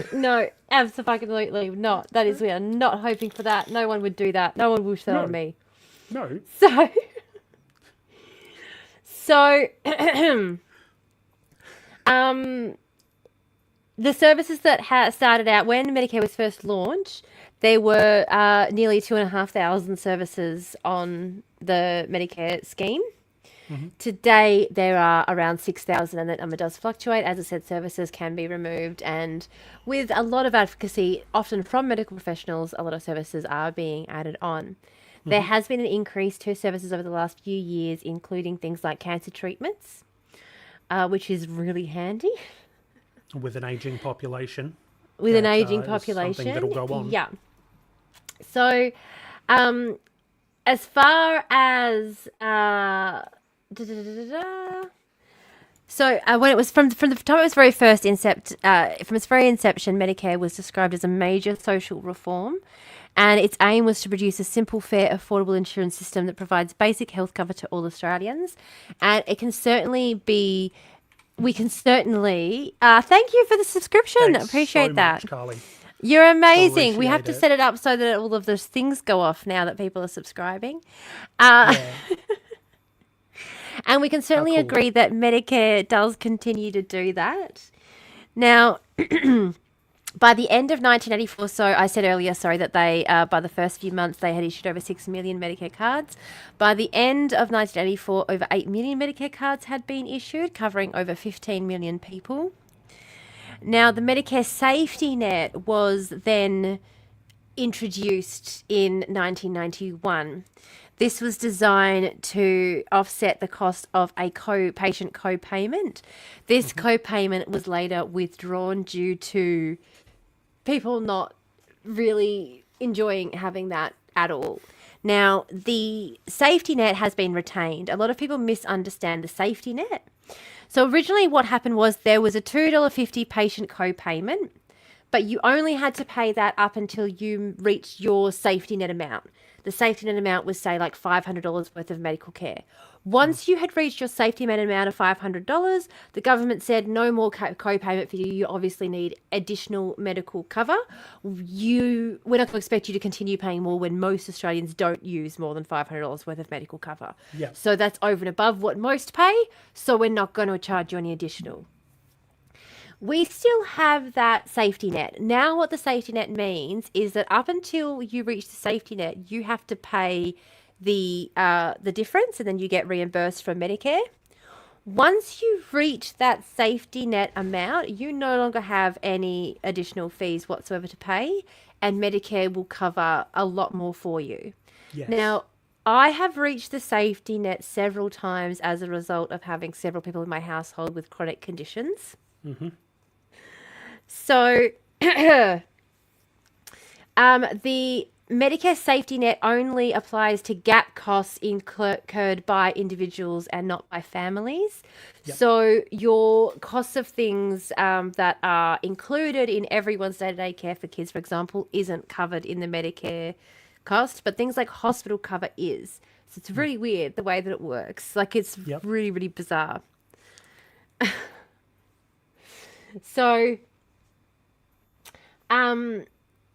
absolutely not. That is, we are not hoping for that. No one would do that. No one would wish that on me. No. So, the services that started out when Medicare was first launched, there were nearly 2,500 services on the Medicare scheme. Today, there are around 6,000, and that number does fluctuate. As I said, services can be removed, and with a lot of advocacy, often from medical professionals, a lot of services are being added on. There has been an increase to services over the last few years, including things like cancer treatments, which is really handy. With an aging population. With an aging is population. something that'll go on. Yeah. So, as far as so when it was from the time it was very first from its very inception, Medicare was described as a major social reform, and its aim was to produce a simple, fair, affordable insurance system that provides basic health cover to all Australians. And it can certainly be. We can certainly. Thank you for the subscription. Thanks Appreciate so that. much, Carly. You're amazing. We have to Appreciate it. set it up so that all of those things go off now that people are subscribing. Yeah. And we can certainly cool. agree that Medicare does continue to do that. Now, by the end of 1984, so I said earlier, that they, by the first few months, they had issued over 6 million Medicare cards. By the end of 1984, over 8 million Medicare cards had been issued, covering over 15 million people. Now, the Medicare safety net was then introduced in 1991. This was designed to offset the cost of a patient co-payment. This co-payment was later withdrawn due to people not really enjoying having that at all. Now, the safety net has been retained. A lot of people misunderstand the safety net. So originally what happened was there was a $2.50 patient co-payment, but you only had to pay that up until you reached your safety net amount. The safety net amount was, say, like $500 worth of medical care. Once you had reached your safety net amount of $500, the government said no more co-payment for you. You obviously need additional medical cover. We're not going to expect you to continue paying more when most Australians don't use more than $500 worth of medical cover. Yeah. So that's over and above what most pay, so we're not going to charge you any additional. We still have that safety net. Now what the safety net means is that up until you reach the safety net, you have to pay the difference, and then you get reimbursed from Medicare. Once you reach that safety net amount, you no longer have any additional fees whatsoever to pay, and Medicare will cover a lot more for you. Yes. Now, I have reached the safety net several times as a result of having several people in my household with chronic conditions. Mm-hmm. So, the Medicare safety net only applies to gap costs incurred by individuals and not by families. Yep. So your costs of things that are included in everyone's day-to-day care for kids, for example, isn't covered in the Medicare cost, but things like hospital cover is. So it's really weird the way that it works. Like, it's really, really bizarre. So...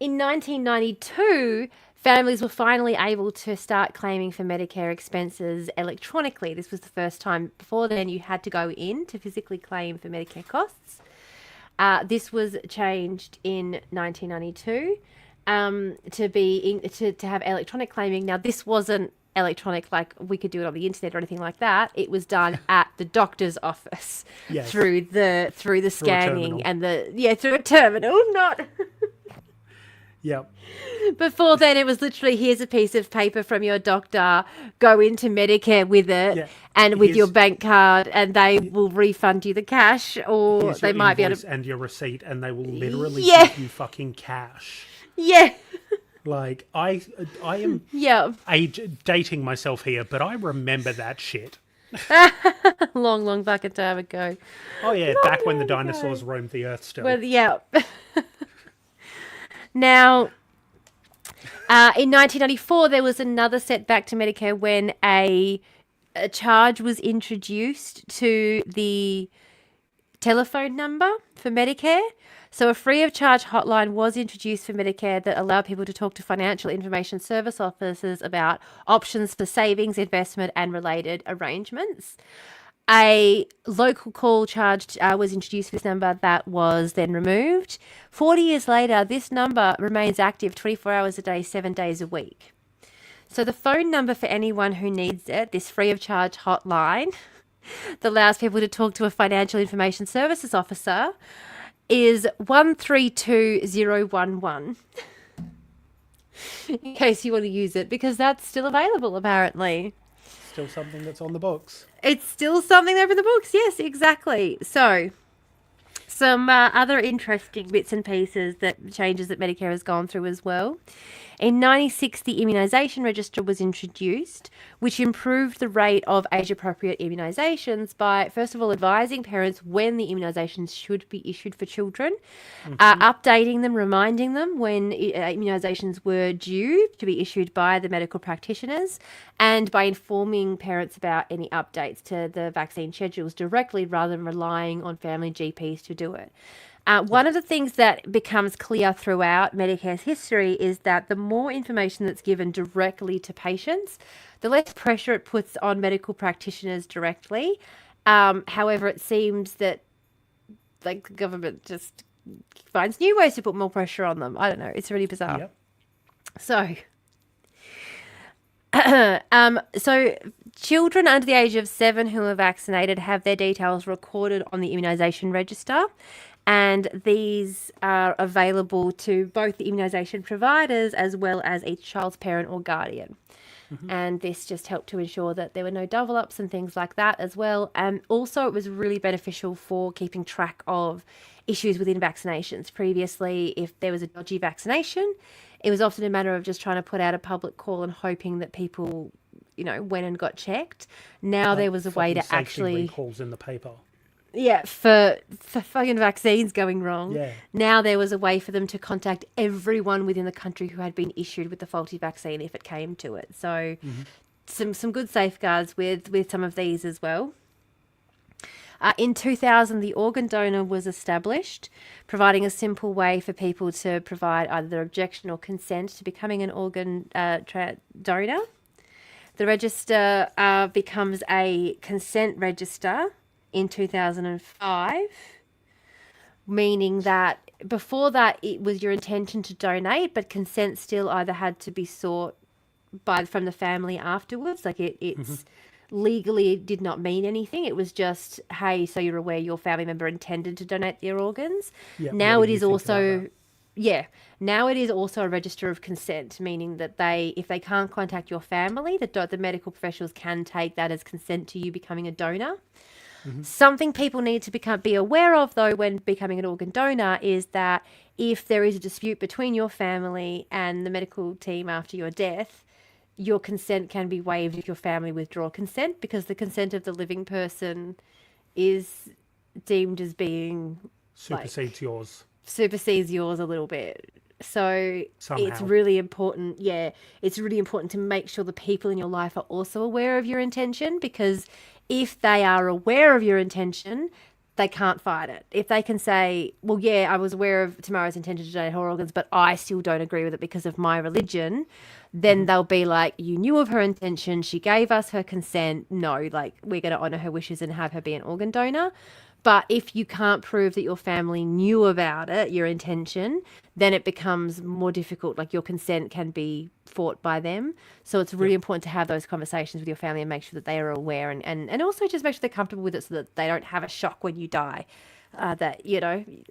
in 1992, families were finally able to start claiming for Medicare expenses electronically. This was the first time. Before then, you had to go in to physically claim for Medicare costs. This was changed in 1992 to have electronic claiming. Now, this wasn't electronic like we could do it on the internet or anything like that. It was done at the doctor's office through the scanning and through a terminal, not. Yep. Before then, it was literally, here's a piece of paper from your doctor, go into Medicare with it and with your bank card, and they will refund you the cash, or here's they might be able to... and your receipt, and they will literally give you fucking cash. Yeah. Like, I am dating myself here, but I remember that shit. long fucking time ago. Oh, yeah, back when the dinosaurs roamed the earth still. Well, yeah. Now, in 1994, there was another setback to Medicare when a charge was introduced to the telephone number for Medicare. So a free of charge hotline was introduced for Medicare that allowed people to talk to financial information service officers about options for savings, investment, and related arrangements. A local call charge was introduced for this number that was then removed. 40 years later, this number remains active 24 hours a day, 7 days a week. So the phone number for anyone who needs it, this free of charge hotline that allows people to talk to a financial information services officer, is 132011. In case you want to use it, because that's still available apparently. Still something that's on the books. It's still something over the books. Yes, exactly. So, some other interesting bits and pieces, changes that Medicare has gone through as well. In 1996, the immunisation register was introduced, which improved the rate of age-appropriate immunisations by, first of all, advising parents when the immunisations should be issued for children, updating them, reminding them when immunisations were due to be issued by the medical practitioners, and by informing parents about any updates to the vaccine schedules directly rather than relying on family GPs to do it. One of the things that becomes clear throughout Medicare's history is that the more information that's given directly to patients, the less pressure it puts on medical practitioners directly. However, it seems that the government just finds new ways to put more pressure on them. I don't know. It's really bizarre. Yep. So children under the age of 7 who are vaccinated have their details recorded on the immunisation register, And these are available to both the immunisation providers as well as each child's parent or guardian. And this just helped to ensure that there were no double ups and things like that as well. And also it was really beneficial for keeping track of issues within vaccinations. Previously, if there was a dodgy vaccination, it was often a matter of just trying to put out a public call and hoping that people, went and got checked. Now there was a way to actually recalls in the paper. Yeah, for fucking vaccines going wrong. Yeah. Now there was a way for them to contact everyone within the country who had been issued with the faulty vaccine if it came to it. So some good safeguards with some of these as well. In 2000, the organ donor was established, providing a simple way for people to provide either their objection or consent to becoming an organ donor. The register becomes a consent register in 2005, meaning that before that it was your intention to donate, but consent still either had to be sought from the family afterwards. Like it's legally it did not mean anything. It was just, hey, so you're aware your family member intended to donate their organs. Yeah, now it is also now it is also a register of consent, meaning that if they can't contact your family, the medical professionals can take that as consent to you becoming a donor. Something people need to be aware of, though, when becoming an organ donor is that if there is a dispute between your family and the medical team after your death, your consent can be waived if your family withdraw consent, because the consent of the living person is deemed as being Supersedes yours a little bit. So somehow. It's really important. Yeah, it's really important to make sure the people in your life are also aware of your intention, because if they are aware of your intention, they can't fight it. If they can say, well, yeah, I was aware of Tamara's intention to donate her organs, but I still don't agree with it because of my religion, then they'll be like, you knew of her intention, she gave us her consent, no, like, we're going to honour her wishes and have her be an organ donor. But if you can't prove that your family knew about it, your intention, then it becomes more difficult. Like, your consent can be fought by them. So it's really important to have those conversations with your family and make sure that they are aware, and also just make sure they're comfortable with it so that they don't have a shock when you die. That,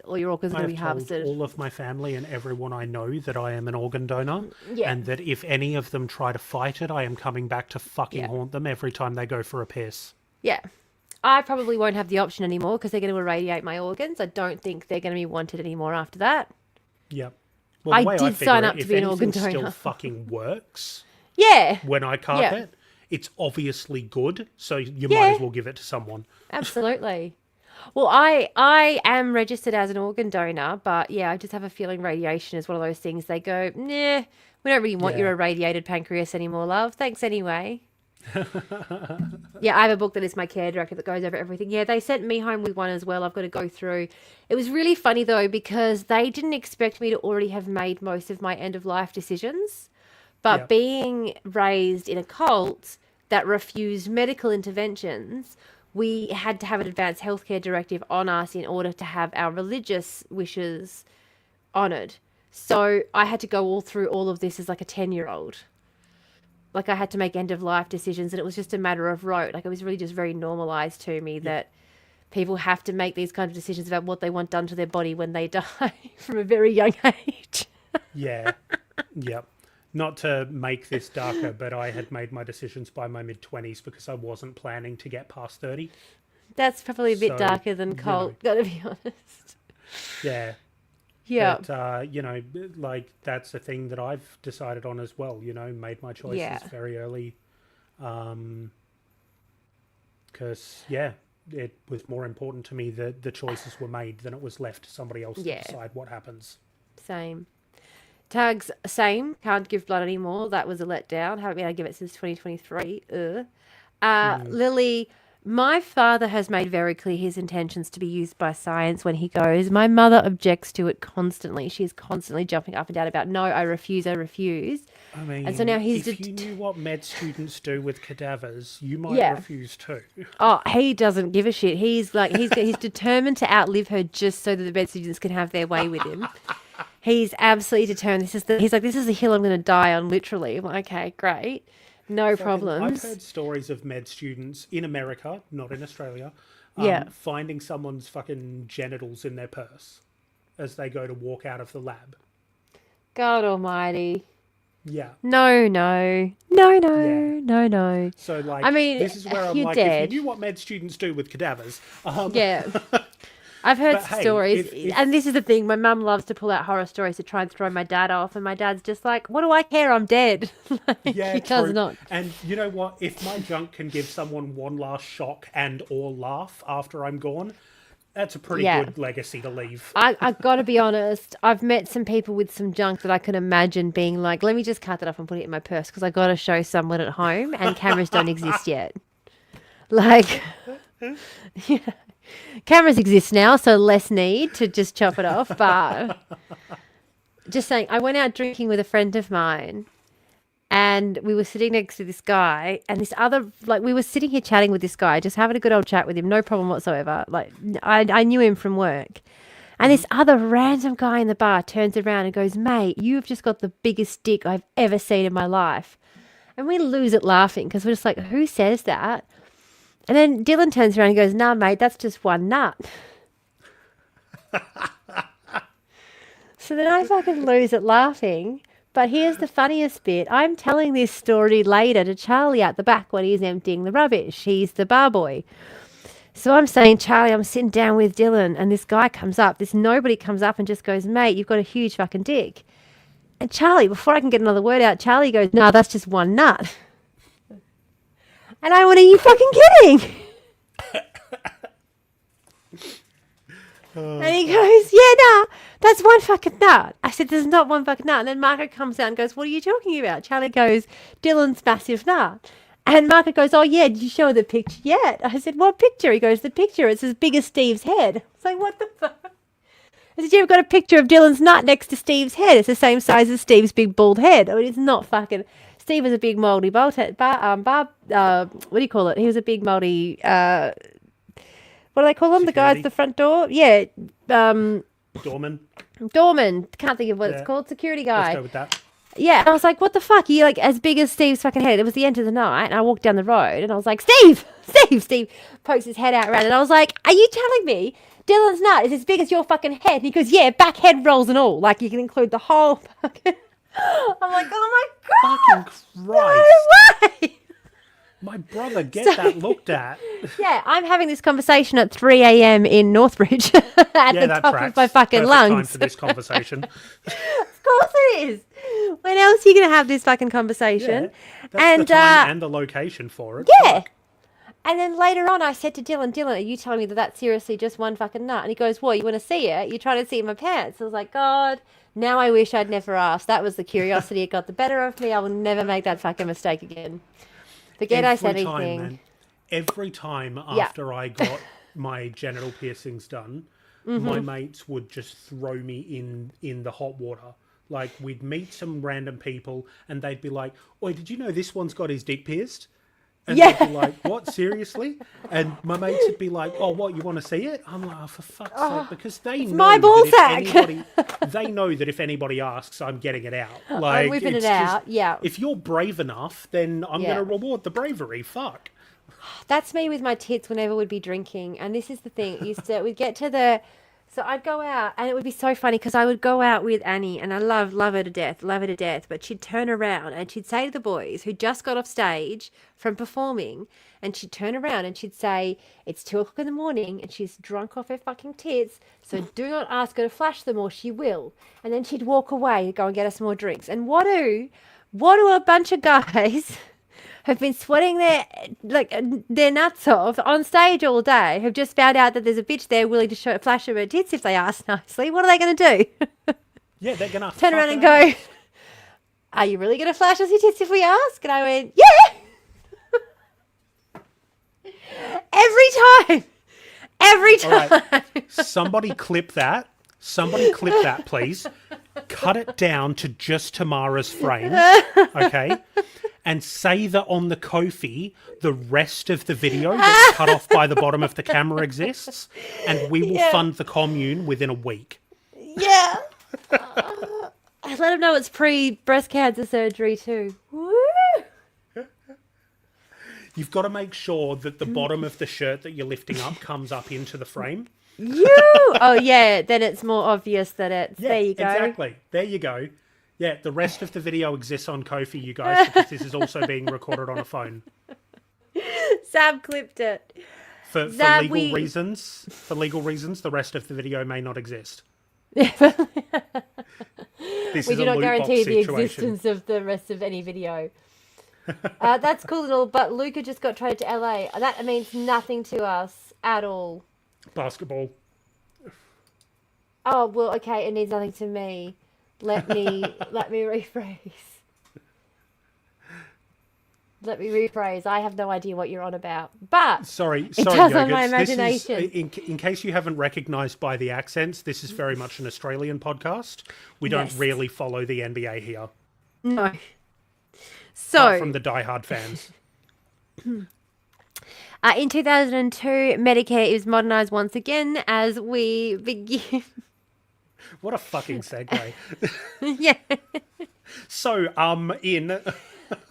all your organs are going to be harvested. All of my family and everyone I know that I am an organ donor, and that if any of them try to fight it, I am coming back to fucking haunt them every time they go for a piss. Yeah. I probably won't have the option anymore because they're going to irradiate my organs. I don't think they're going to be wanted anymore after that. Yep. Well, I did sign up to be an organ donor. Still fucking works. Yeah. When I carve it, it's obviously good, so you might as well give it to someone. Absolutely. Well, I am registered as an organ donor, but I just have a feeling radiation is one of those things. They go, nah, we don't really want your irradiated pancreas anymore, love. Thanks anyway. I have a book that is my care director that goes over everything. They sent me home with one as well. I've got to go through. It was really funny though, because they didn't expect me to already have made most of my end of life decisions, but being raised in a cult that refused medical interventions, we had to have an advanced healthcare directive on us in order to have our religious wishes honoured. So I had to go all through all of this as like a 10-year-old. Like, I had to make end-of-life decisions, and it was just a matter of rote. Like, it was really just very normalised to me that people have to make these kinds of decisions about what they want done to their body when they die from a very young age. Yep. Not to make this darker, but I had made my decisions by my mid-20s because I wasn't planning to get past 30. That's probably a bit darker than cult, gotta be honest. Yeah. Yeah. But, like, that's a thing that I've decided on as well, made my choices very early. Because, it was more important to me that the choices were made than it was left to somebody else to decide what happens. Same. Tags, same. Can't give blood anymore. That was a letdown. Haven't been able to give it since 2023. Lily, my father has made very clear his intentions to be used by science when he goes. My mother objects to it constantly. She's constantly jumping up and down about, no, I refuse, I refuse. I mean, and so now he's if you knew what med students do with cadavers, you might refuse too. Oh, he doesn't give a shit. He's determined to outlive her just so that the med students can have their way with him. He's absolutely determined. He's like, this is the hill I'm going to die on, literally. I'm like, okay, great. No problems. I've heard stories of med students in America, not in Australia, Yeah. finding someone's fucking genitals in their purse as they go to walk out of the lab. God almighty. Yeah. No, no. No, no. Yeah. No, no. So, like, I mean, this is where I'm you're like, dead. if you knew what med students do with cadavers, Yeah. I've heard But hey, stories, if- and this is the thing. My mum loves to pull out horror stories to try and throw my dad off, and my dad's just like, "What do I care? I'm dead." Like, yeah, he true. does not. And you know what? If my junk can give someone one last shock and or laugh after I'm gone, that's a pretty Yeah. good legacy to leave. I got to be honest. I've met some people with some junk that I can imagine being like, "Let me just cut that off and put it in my purse because I got to show someone at home, and cameras don't exist yet." Like, yeah. Cameras exist now, so less need to just chop it off. But just saying, I went out drinking with a friend of mine, and we were sitting next to this guy, and this other, like, we were sitting here chatting with this guy, just having a good old chat with him, no problem whatsoever. Like, I knew him from work. And this other random guy in the bar turns around and goes, "Mate, you've just got the biggest dick I've ever seen in my life." And we lose it laughing because we're just like, who says that? And then Dylan turns around and goes, "Nah, mate, that's just one nut." So then I fucking lose it laughing. But here's the funniest bit. I'm telling this story later to Charlie out the back when he's emptying the rubbish. He's the bar boy. So I'm saying, "Charlie, I'm sitting down with Dylan," and this guy comes up. This nobody comes up and just goes, "Mate, you've got a huge fucking dick." And Charlie, before I can get another word out, Charlie goes, "No, that's just one nut." And I went, "Are you fucking kidding?" And he goes, "Yeah, nah, that's one fucking nut." I said, "There's not one fucking nut." And then Marco comes out and goes, "What are you talking about?" Charlie goes, "Dylan's massive nut." And Marco goes, "Oh, yeah, did you show her the picture yet?" I said, "What picture?" He goes, "The picture. It's as big as Steve's head." I was like, "What the fuck?" I said, "You've got a picture of Dylan's nut next to Steve's head. It's the same size as Steve's big bald head." I mean, it's not fucking... Steve was a big moldy what do you call it? He was a big moldy, what do they call them? The guy at the front door? Yeah. Doorman. Doorman. Can't think of what it's Yeah. called. Security Let's guy. go with that. Yeah. And I was like, "What the fuck? Are you like as big as Steve's fucking head?" It was the end of the night. And I walked down the road and I was like, "Steve! Steve!" Steve pokes his head out around and I was like, "Are you telling me Dylan's nut is as big as your fucking head?" And he goes, "Yeah, back head rolls and all. Like you can include the whole fucking..." I'm like, "Oh my God. Fucking No Christ. way!" My brother, get that looked at. Yeah, I'm having this conversation at 3 a.m. in Northbridge at Yeah, the that top tracks. of my fucking Perfect time lungs. for this conversation. Of course it is. When else are you going to have this fucking conversation? Yeah, that's the time and the location for it. yeah. Fuck. And then later on, I said to Dylan, "Dylan, are you telling me that that's seriously just one fucking nut?" And he goes, "What, you want to see it? You're trying to see my pants." I was like, "God, now I wish I'd never asked. That was the curiosity. It got the better of me. I will never make that fucking mistake again." Forget I said anything. Man, every time after I got my genital piercings done, my mates would just throw me in the hot water. Like, we'd meet some random people and they'd be like, "Oi, did you know this one's got his dick pierced?" And they'd be like, "What, seriously?" And my mates would be like, "Oh, what, you want to see it?" I'm like, "Oh, for fuck's sake," because they know my ball that if sack. anybody, they know that if anybody asks, I'm getting it out. Like, I'm whipping it it's just- out. Yeah. If you're brave enough, then I'm Yeah. going to reward the bravery. Fuck. That's me with my tits whenever we'd be drinking. And this is the thing. We'd get to the... So I'd go out and it would be so funny because I would go out with Annie and I love her to death. But she'd turn around and she'd say to the boys who just got off stage from performing, and she'd turn around and she'd say, "It's 2 o'clock in the morning and she's drunk off her fucking tits. So do not ask her to flash them or she will." And then she'd walk away to go and get us more drinks. And what do a bunch of guys... have been sweating their nuts off on stage all day, have just found out that there's a bitch there willing to flash them her tits if they ask nicely. What are they going to do? Yeah, they're going to Turn around and go, "Are you really going to flash us your tits if we ask?" And I went, "Yeah." Every time. All right. Somebody clip that. Somebody clip that, please. Cut it down to just Tamara's frame, okay? And say that on the Ko-fi, the rest of the video that's cut off by the bottom of the camera exists, and we will fund the commune within a week. Yeah. I let them know it's pre-breast cancer surgery too. Woo! You've got to make sure that the bottom of the shirt that you're lifting up comes up into the frame. Oh, yeah. Then it's more obvious that it's... Yeah, there you go. exactly. There you go. Yeah, the rest of the video exists on Ko-fi, you guys, because this is also being recorded on a phone. Sam clipped it. For legal reasons, the rest of the video may not exist. This We is do a not loot box guarantee the situation. existence of the rest of any video. That's cool and all, but Luca just got traded to LA. That means nothing to us at all. Basketball. Oh, well, okay, it means nothing to me. Let me rephrase. Let me rephrase. I have no idea what you're on about, but Sorry, it does on Yogurts. my This is, imagination. in case you haven't recognised by the accents, this is very much an Australian podcast. We don't Yes. really follow the NBA here, No. apart So, from the diehard fans. in 2002, Medicare is modernised once again as we begin. What a fucking segue. Yeah. So,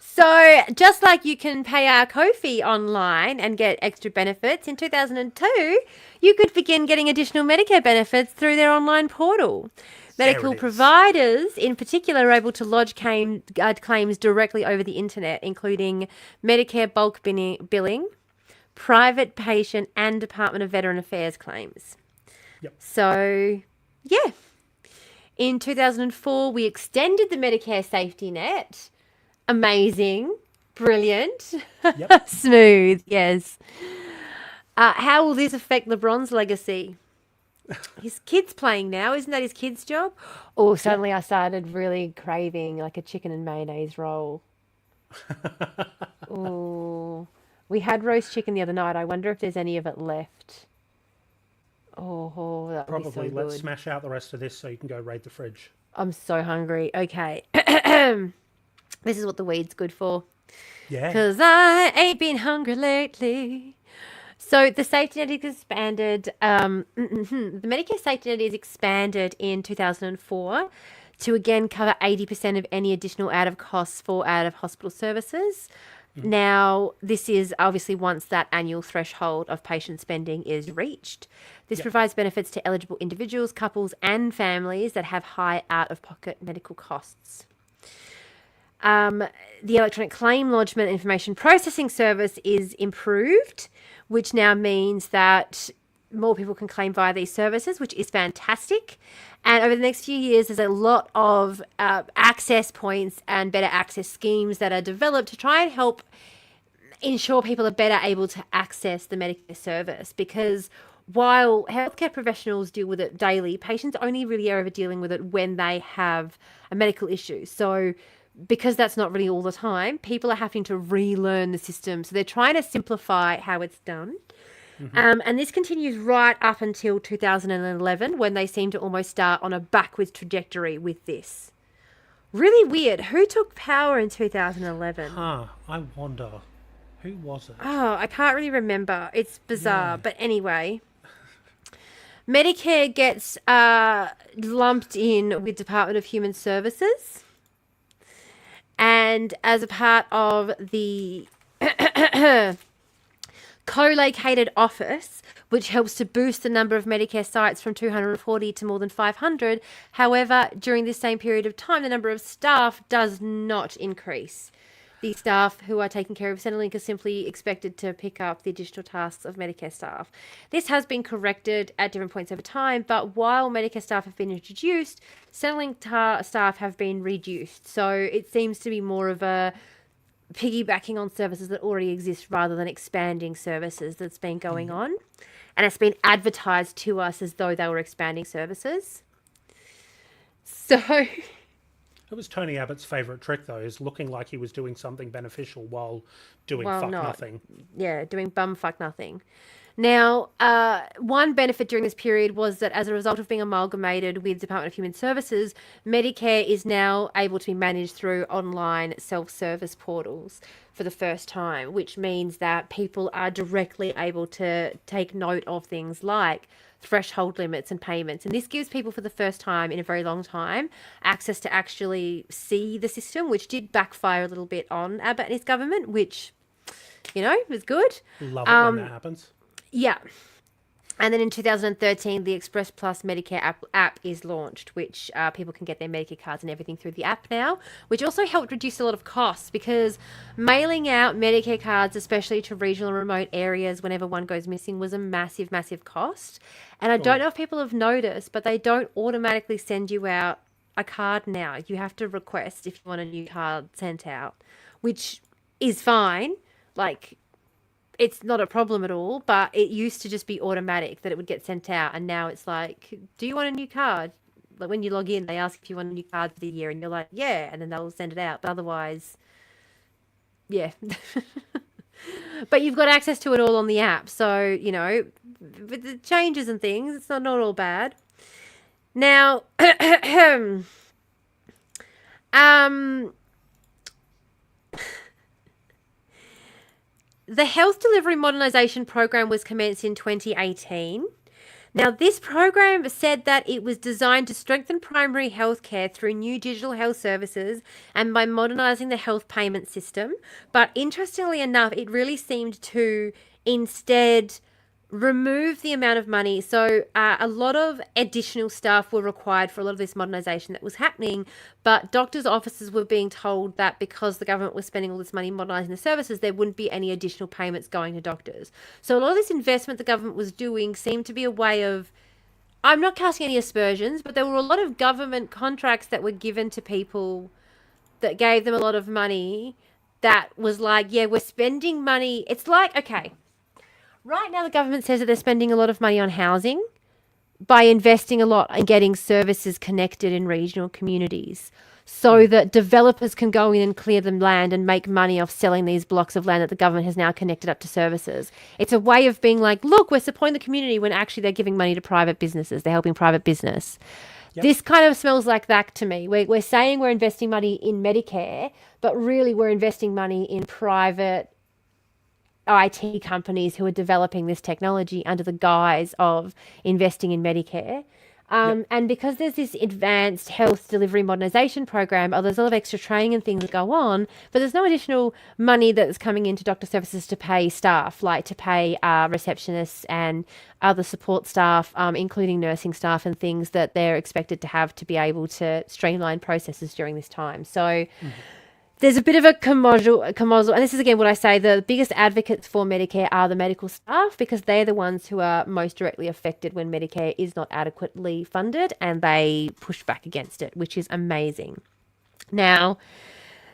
So, just like you can pay our Ko-fi online and get extra benefits, in 2002, you could begin getting additional Medicare benefits through their online portal. Medical it is. providers, in particular, are able to lodge claims directly over the internet, including Medicare bulk billing, private patient, and Department of Veteran Affairs claims. Yep. So, yeah. In 2004, we extended the Medicare safety net. Amazing. Brilliant. Yep. Smooth, yes. How will this affect LeBron's legacy? His kid's playing now. Isn't that his kid's job? Oh, suddenly I started really craving like a chicken and mayonnaise roll. Oh, we had roast chicken the other night. I wonder if there's any of it left. Oh, that would be so probably good. let's smash out the rest of this so you can go raid the fridge. I'm so hungry. Okay. This is what the weed's good for. Yeah. Because I ain't been hungry lately. So the safety net is expanded. The Medicare safety net is expanded in 2004 to again cover 80% of any additional out-of-costs for out-of-hospital services. Now, this is obviously once that annual threshold of patient spending is reached. This provides benefits to eligible individuals, couples, and families that have high out-of-pocket medical costs. The electronic claim lodgement information processing service is improved, which now means that more people can claim via these services, which is fantastic. And over the next few years, there's a lot of access points and better access schemes that are developed to try and help ensure people are better able to access the Medicare service. Because while healthcare professionals deal with it daily, patients only really are ever dealing with it when they have a medical issue. So because that's not really all the time, people are having to relearn the system. So they're trying to simplify how it's done. And this continues right up until 2011, when they seem to almost start on a backwards trajectory with this. Really weird. Who took power in 2011? I wonder. Who was it? Oh, I can't really remember. It's bizarre. But anyway, Medicare gets lumped in with Department of Human Services. And as a part of the co-located office, which helps to boost the number of Medicare sites from 240 to more than 500. However, during this same period of time, the number of staff does not increase. The staff who are taking care of Centrelink are simply expected to pick up the additional tasks of Medicare staff. This has been corrected at different points over time, but while Medicare staff have been introduced, Centrelink staff have been reduced. So it seems to be more of a piggybacking on services that already exist rather than expanding services that's been going on. And it's been advertised to us as though they were expanding services. So It was Tony Abbott's favourite trick, though, is looking like he was doing something beneficial while doing nothing. Yeah, doing bumfuck nothing. Now, one benefit during this period was that as a result of being amalgamated with Department of Human Services, Medicare is now able to be managed through online self-service portals for the first time, which means that people are directly able to take note of things like threshold limits and payments. And this gives people for the first time in a very long time access to actually see the system, which did backfire a little bit on Abbott and his government, which It was good. Love it when that happens. Yeah. And then in 2013, the Express Plus Medicare app is launched, which people can get their Medicare cards and everything through the app now, which also helped reduce a lot of costs because mailing out Medicare cards, especially to regional and remote areas whenever one goes missing, was a massive, massive cost. And I don't know if people have noticed, but they don't automatically send you out a card now. You have to request if you want a new card sent out, which is fine. Like, it's not a problem at all, but it used to just be automatic that it would get sent out. And now it's like, do you want a new card? Like when you log in, they ask if you want a new card for the year and you're like, yeah. And then they'll send it out. But otherwise, yeah. But you've got access to it all on the app. So, with the changes and things, it's not all bad. Now, the Health Delivery Modernisation Program was commenced in 2018. Now, this program said that it was designed to strengthen primary health care through new digital health services and by modernising the health payment system. But interestingly enough, it really seemed to instead remove the amount of money. So a lot of additional staff were required for a lot of this modernisation that was happening, but doctors' offices were being told that because the government was spending all this money modernising the services, there wouldn't be any additional payments going to doctors. So a lot of this investment the government was doing seemed to be a way of, I'm not casting any aspersions, but there were a lot of government contracts that were given to people that gave them a lot of money that was like, yeah, we're spending money. It's like, okay, right now the government says that they're spending a lot of money on housing by investing a lot in getting services connected in regional communities so that developers can go in and clear the land and make money off selling these blocks of land that the government has now connected up to services. It's a way of being like, look, we're supporting the community when actually they're giving money to private businesses. They're helping private business. Yep. This kind of smells like that to me. We're saying we're investing money in Medicare, but really we're investing money in private IT companies who are developing this technology under the guise of investing in Medicare. And because there's this advanced health delivery modernisation program, there's a lot of extra training and things that go on, but there's no additional money that's coming into doctor services to pay staff, like to pay receptionists and other support staff, including nursing staff and things that they're expected to have to be able to streamline processes during this time. So there's a bit of a commosul, and this is again what I say, the biggest advocates for Medicare are the medical staff because they're the ones who are most directly affected when Medicare is not adequately funded, and they push back against it, which is amazing. Now,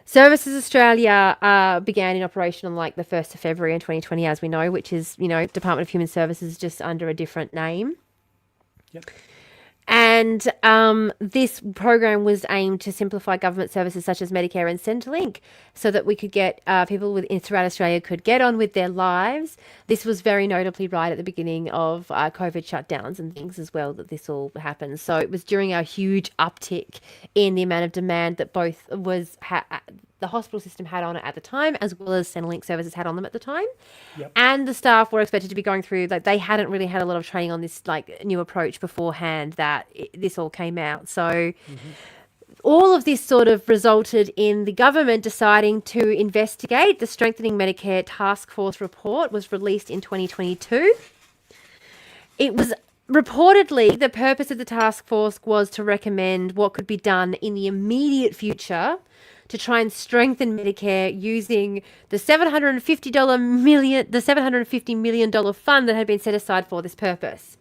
Services Australia began in operation on like the 1st of February in 2020, as we know, which is, Department of Human Services just under a different name. Yep. And this program was aimed to simplify government services such as Medicare and Centrelink so that we could get people throughout Australia could get on with their lives. This was very notably right at the beginning of COVID shutdowns and things as well that this all happened. So it was during our huge uptick in the amount of demand that both the hospital system had on it at the time, as well as Centrelink services had on them at the time. Yep. And the staff were expected to be going through, like, they hadn't really had a lot of training on this, like, new approach beforehand that this all came out. So all of this sort of resulted in the government deciding to investigate. The Strengthening Medicare Task Force report was released in 2022. It was reportedly, the purpose of the task force was to recommend what could be done in the immediate future to try and strengthen Medicare using the $750 million fund that had been set aside for this purpose.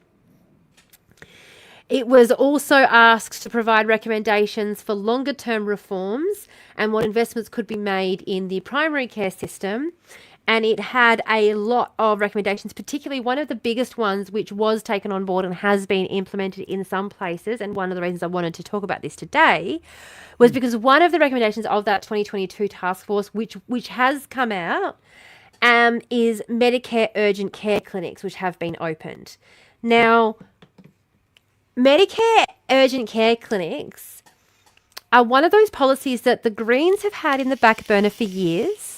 It was also asked to provide recommendations for longer-term reforms and what investments could be made in the primary care system. And it had a lot of recommendations, particularly one of the biggest ones, which was taken on board and has been implemented in some places. And one of the reasons I wanted to talk about this today was because one of the recommendations of that 2022 task force, which has come out, is Medicare urgent care clinics, which have been opened. Now, Medicare urgent care clinics are one of those policies that the Greens have had in the back burner for years.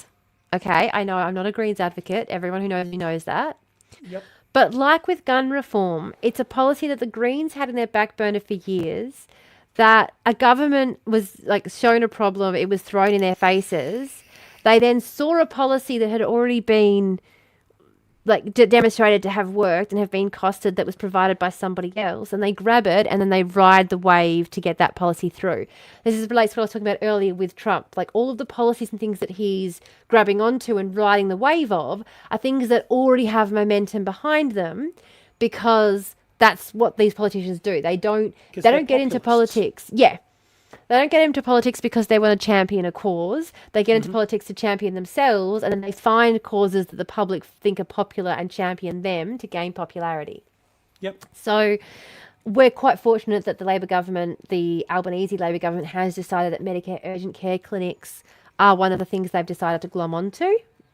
Okay, I know I'm not a Greens advocate. Everyone who knows me knows that. Yep. But like with gun reform, it's a policy that the Greens had in their back burner for years, that a government was like shown a problem, it was thrown in their faces. They then saw a policy that had already been like demonstrated to have worked and have been costed that was provided by somebody else, and they grab it and then they ride the wave to get that policy through. This relates to what I was talking about earlier with Trump. Like all of the policies and things that he's grabbing onto and riding the wave of are things that already have momentum behind them, because that's what these politicians do. They don't get into politics. Yeah. They don't get into politics because they want to champion a cause. They get into politics to champion themselves, and then they find causes that the public think are popular and champion them to gain popularity. Yep. So we're quite fortunate that the Labor government, the Albanese Labor government, has decided that Medicare urgent care clinics are one of the things they've decided to glom onto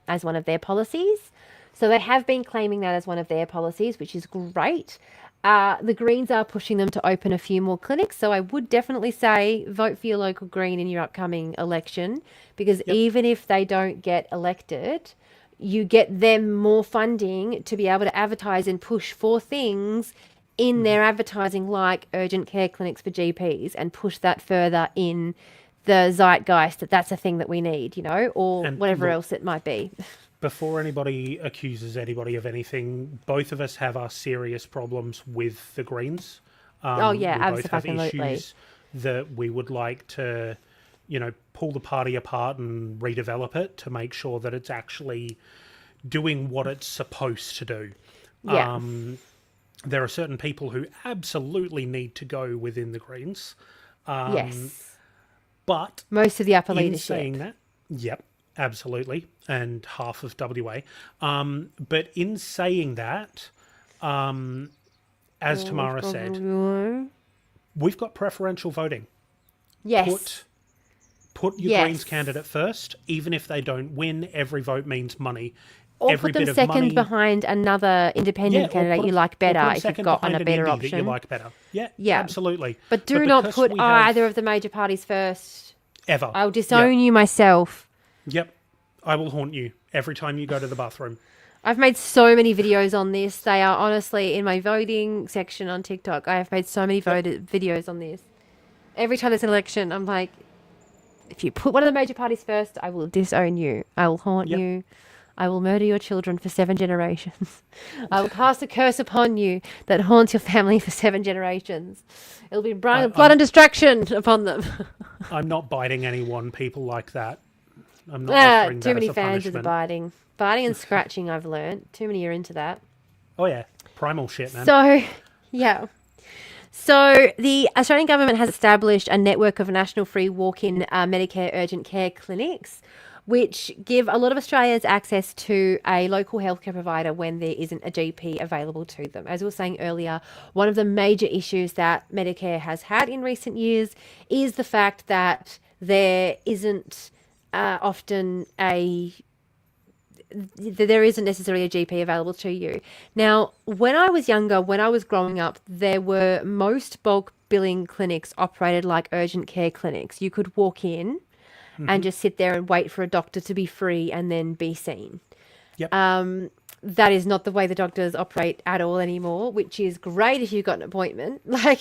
as one of their policies. So they have been claiming that as one of their policies, which is great. The Greens are pushing them to open a few more clinics. So I would definitely say vote for your local Green in your upcoming election, because even if they don't get elected, you get them more funding to be able to advertise and push for things in their advertising, like urgent care clinics for GPs, and push that further in the zeitgeist that that's a thing that we need, or And whatever look, else it might be. Before anybody accuses anybody of anything, both of us have our serious problems with the Greens. Oh, yeah, we both have absolutely. issues that we would like to, pull the party apart and redevelop it to make sure that it's actually doing what it's supposed to do. Yeah. There are certain people who absolutely need to go within the Greens. Yes. But Most of the upper in leadership. saying that, yep, absolutely, and half of WA. But in saying that, as Tamara said, we've got preferential voting. Yes. Put your Greens candidate first, even if they don't win. Every vote means money. Or Every put them bit of second money, behind another independent candidate you like better if you've got on a better that option. you like better. Yeah, Yeah. absolutely. But do not because put we have- either of the major parties first. ever. I'll disown you myself. Yep, I will haunt you every time you go to the bathroom. I've made so many videos on this. They are honestly in my voting section on TikTok. I have made so many videos on this. Every time there's an election, I'm like, if you put one of the major parties first, I will disown you. I will haunt you. I will murder your children for 7 generations. I will cast a curse upon you that haunts your family for 7 generations. It'll be blood and destruction upon them. I'm not biting anyone, people like that. I'm not offering that too many as a fans of the punishment. biting and scratching. I've learned too many are into that. Oh yeah, primal shit, man. So, yeah. So the Australian government has established a network of national free walk-in Medicare urgent care clinics, which give a lot of Australians access to a local healthcare provider when there isn't a GP available to them. As we were saying earlier, one of the major issues that Medicare has had in recent years is the fact that there isn't there isn't necessarily a GP available to you. Now, when I was younger, when I was growing up, there were most bulk billing clinics operated like urgent care clinics. You could walk in and just sit there and wait for a doctor to be free and then be seen. Yep. That is not the way the doctors operate at all anymore, which is great if you've got an appointment. Like,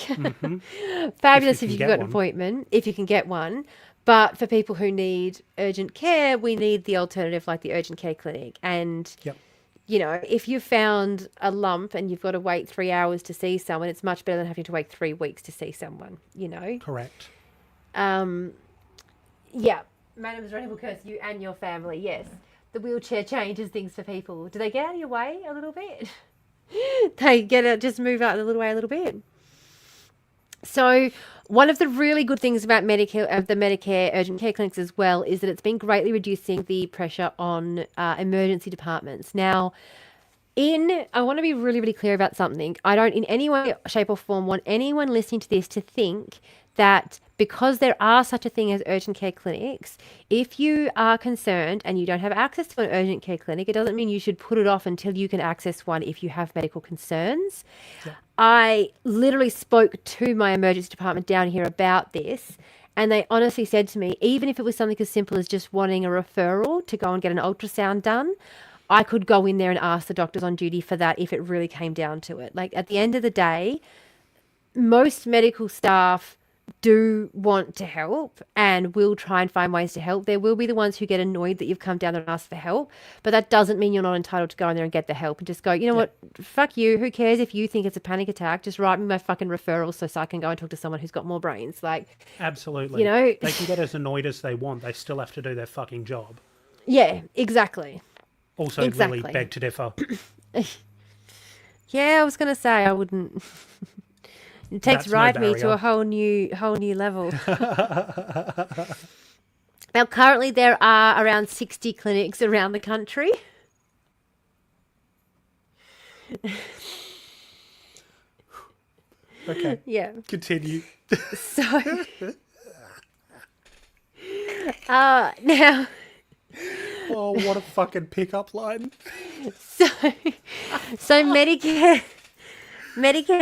fabulous if you can get an appointment, if you can get one. But for people who need urgent care, we need the alternative like the urgent care clinic. And, if you've found a lump and you've got to wait 3 hours to see someone, it's much better than having to wait 3 weeks to see someone, Correct. Yeah. Madam's Renable Curse, you and your family, yes. The wheelchair changes things for people. Do they get out of your way a little bit? They just move out of the way a little bit. So one of the really good things about the Medicare urgent care clinics as well is that it's been greatly reducing the pressure on emergency departments. Now, I want to be really, really clear about something. I don't in any way, shape or form want anyone listening to this to think that because there are such a thing as urgent care clinics, if you are concerned and you don't have access to an urgent care clinic, it doesn't mean you should put it off until you can access one if you have medical concerns. Yeah. I literally spoke to my emergency department down here about this, and they honestly said to me, even if it was something as simple as just wanting a referral to go and get an ultrasound done, I could go in there and ask the doctors on duty for that if it really came down to it. Like, at the end of the day, most medical staff do want to help and will try and find ways to help. There will be the ones who get annoyed that you've come down and asked for help, but that doesn't mean you're not entitled to go in there and get the help and just go, you know what, fuck you. Who cares if you think it's a panic attack? Just write me my fucking referral so I can go and talk to someone who's got more brains. Like, Absolutely. you know, They can get as annoyed as they want. They still have to do their fucking job. yeah, exactly. Also, really beg to differ. Yeah, I was going to say I wouldn't. It takes Ride Me to a whole new level. Now, currently there are around 60 clinics around the country. Okay. Yeah. Continue. So, now. Oh, what a fucking pickup line. So Medicare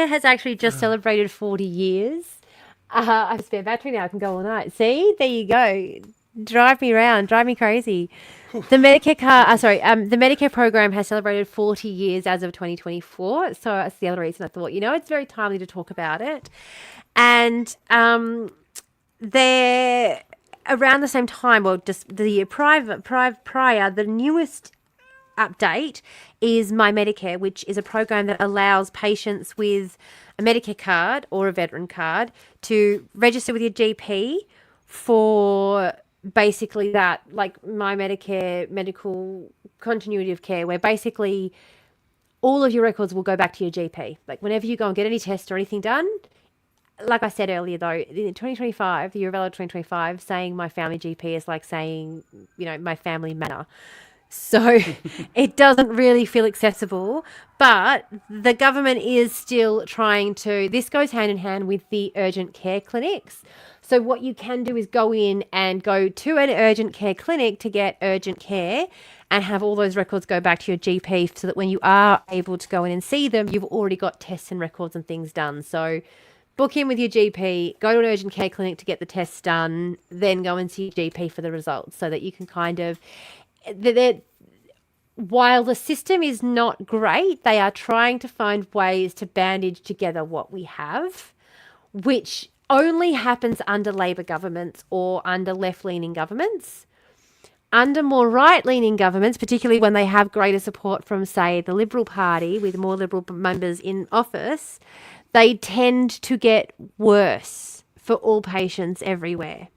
has actually just celebrated 40 years. I have a spare battery now. I can go all night. See? There you go. Drive me around. Drive me crazy. The Medicare program has celebrated 40 years as of 2024. So that's the other reason I thought, it's very timely to talk about it. And they're around the same time, well, just the year prior, the newest update is My Medicare, which is a program that allows patients with a Medicare card or a veteran card to register with your GP for basically that, like My Medicare medical continuity of care, where basically all of your records will go back to your GP. Like whenever you go and get any test or anything done, like I said earlier, though, in 2025, the year of our Lord 2025, saying my family GP is like saying, my family manor. So it doesn't really feel accessible, but the government is still trying to, this goes hand in hand with the urgent care clinics. So what you can do is go in and go to an urgent care clinic to get urgent care and have all those records go back to your GP so that when you are able to go in and see them, you've already got tests and records and things done. So book in with your GP, go to an urgent care clinic to get the tests done, then go and see your GP for the results so that you can kind of... While the system is not great, they are trying to find ways to bandage together what we have, which only happens under Labor governments or under left-leaning governments. Under more right-leaning governments, particularly when they have greater support from, say, the Liberal Party with more Liberal members in office, they tend to get worse for all patients everywhere.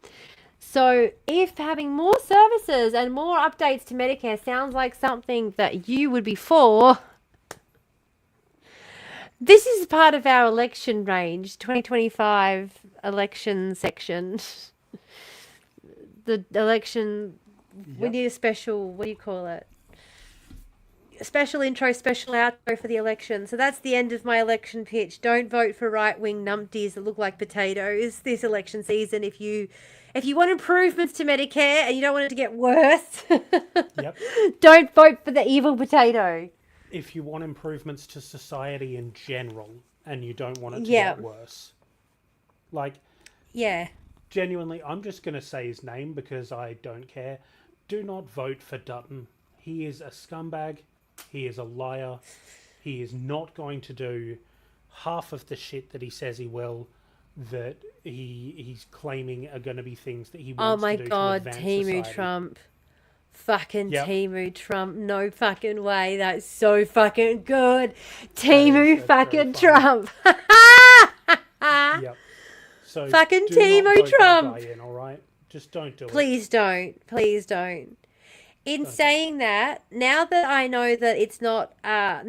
So if having more services and more updates to Medicare sounds like something that you would be for, this is part of our election range, 2025 election section. The election, we need a special, what do you call it? Special intro, special outro for the election. So that's the end of my election pitch. Don't vote for right-wing numpties that look like potatoes this election season. If you want improvements to Medicare and you don't want it to get worse, don't vote for the evil potato. If you want improvements to society in general and you don't want it to get worse. Genuinely, I'm just going to say his name because I don't care. Do not vote for Dutton. He is a scumbag. He is a liar. He is not going to do half of the shit that he says he will, that he's claiming are going to be things that he wants to do to advance society. Timu Trump. Fucking Timu Trump. No fucking way. That's so fucking good. Timu fucking Trump. So fucking Timu Trump. In, all right? Just don't do it. Please don't. Please don't. In saying that, now that I know that it's not that,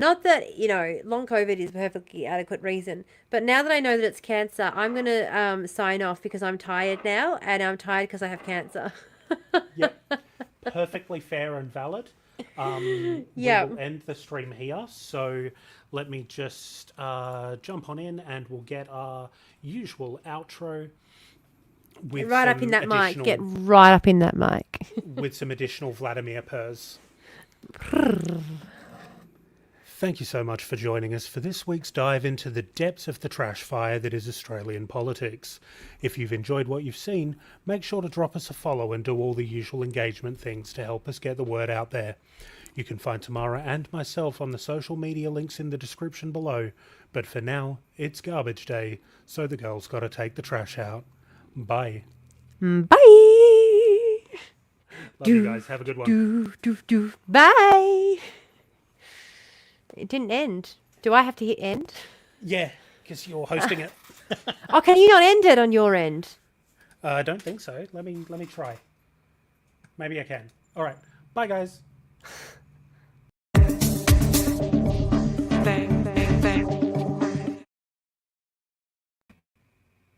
long COVID is a perfectly adequate reason, but now that I know that it's cancer, I'm going to sign off because I'm tired now, and I'm tired because I have cancer. Perfectly fair and valid. We will end the stream here, so let me just jump on in and we'll get our usual outro. Right up in that mic. Get right up in that mic. With some additional Vladimir purrs. Thank you so much for joining us for this week's dive into the depths of the trash fire that is Australian politics. If you've enjoyed what you've seen, make sure to drop us a follow and do all the usual engagement things to help us get the word out there. You can find Tamara and myself on the social media links in the description below. But for now, it's garbage day, so the girls gotta take the trash out. Bye. Bye. Love you guys. Have a good one. Bye. It didn't end. Do I have to hit end? Yeah, because you're hosting it. Oh, can you not end it on your end? I don't think so. Let me try. Maybe I can. All right. Bye, guys.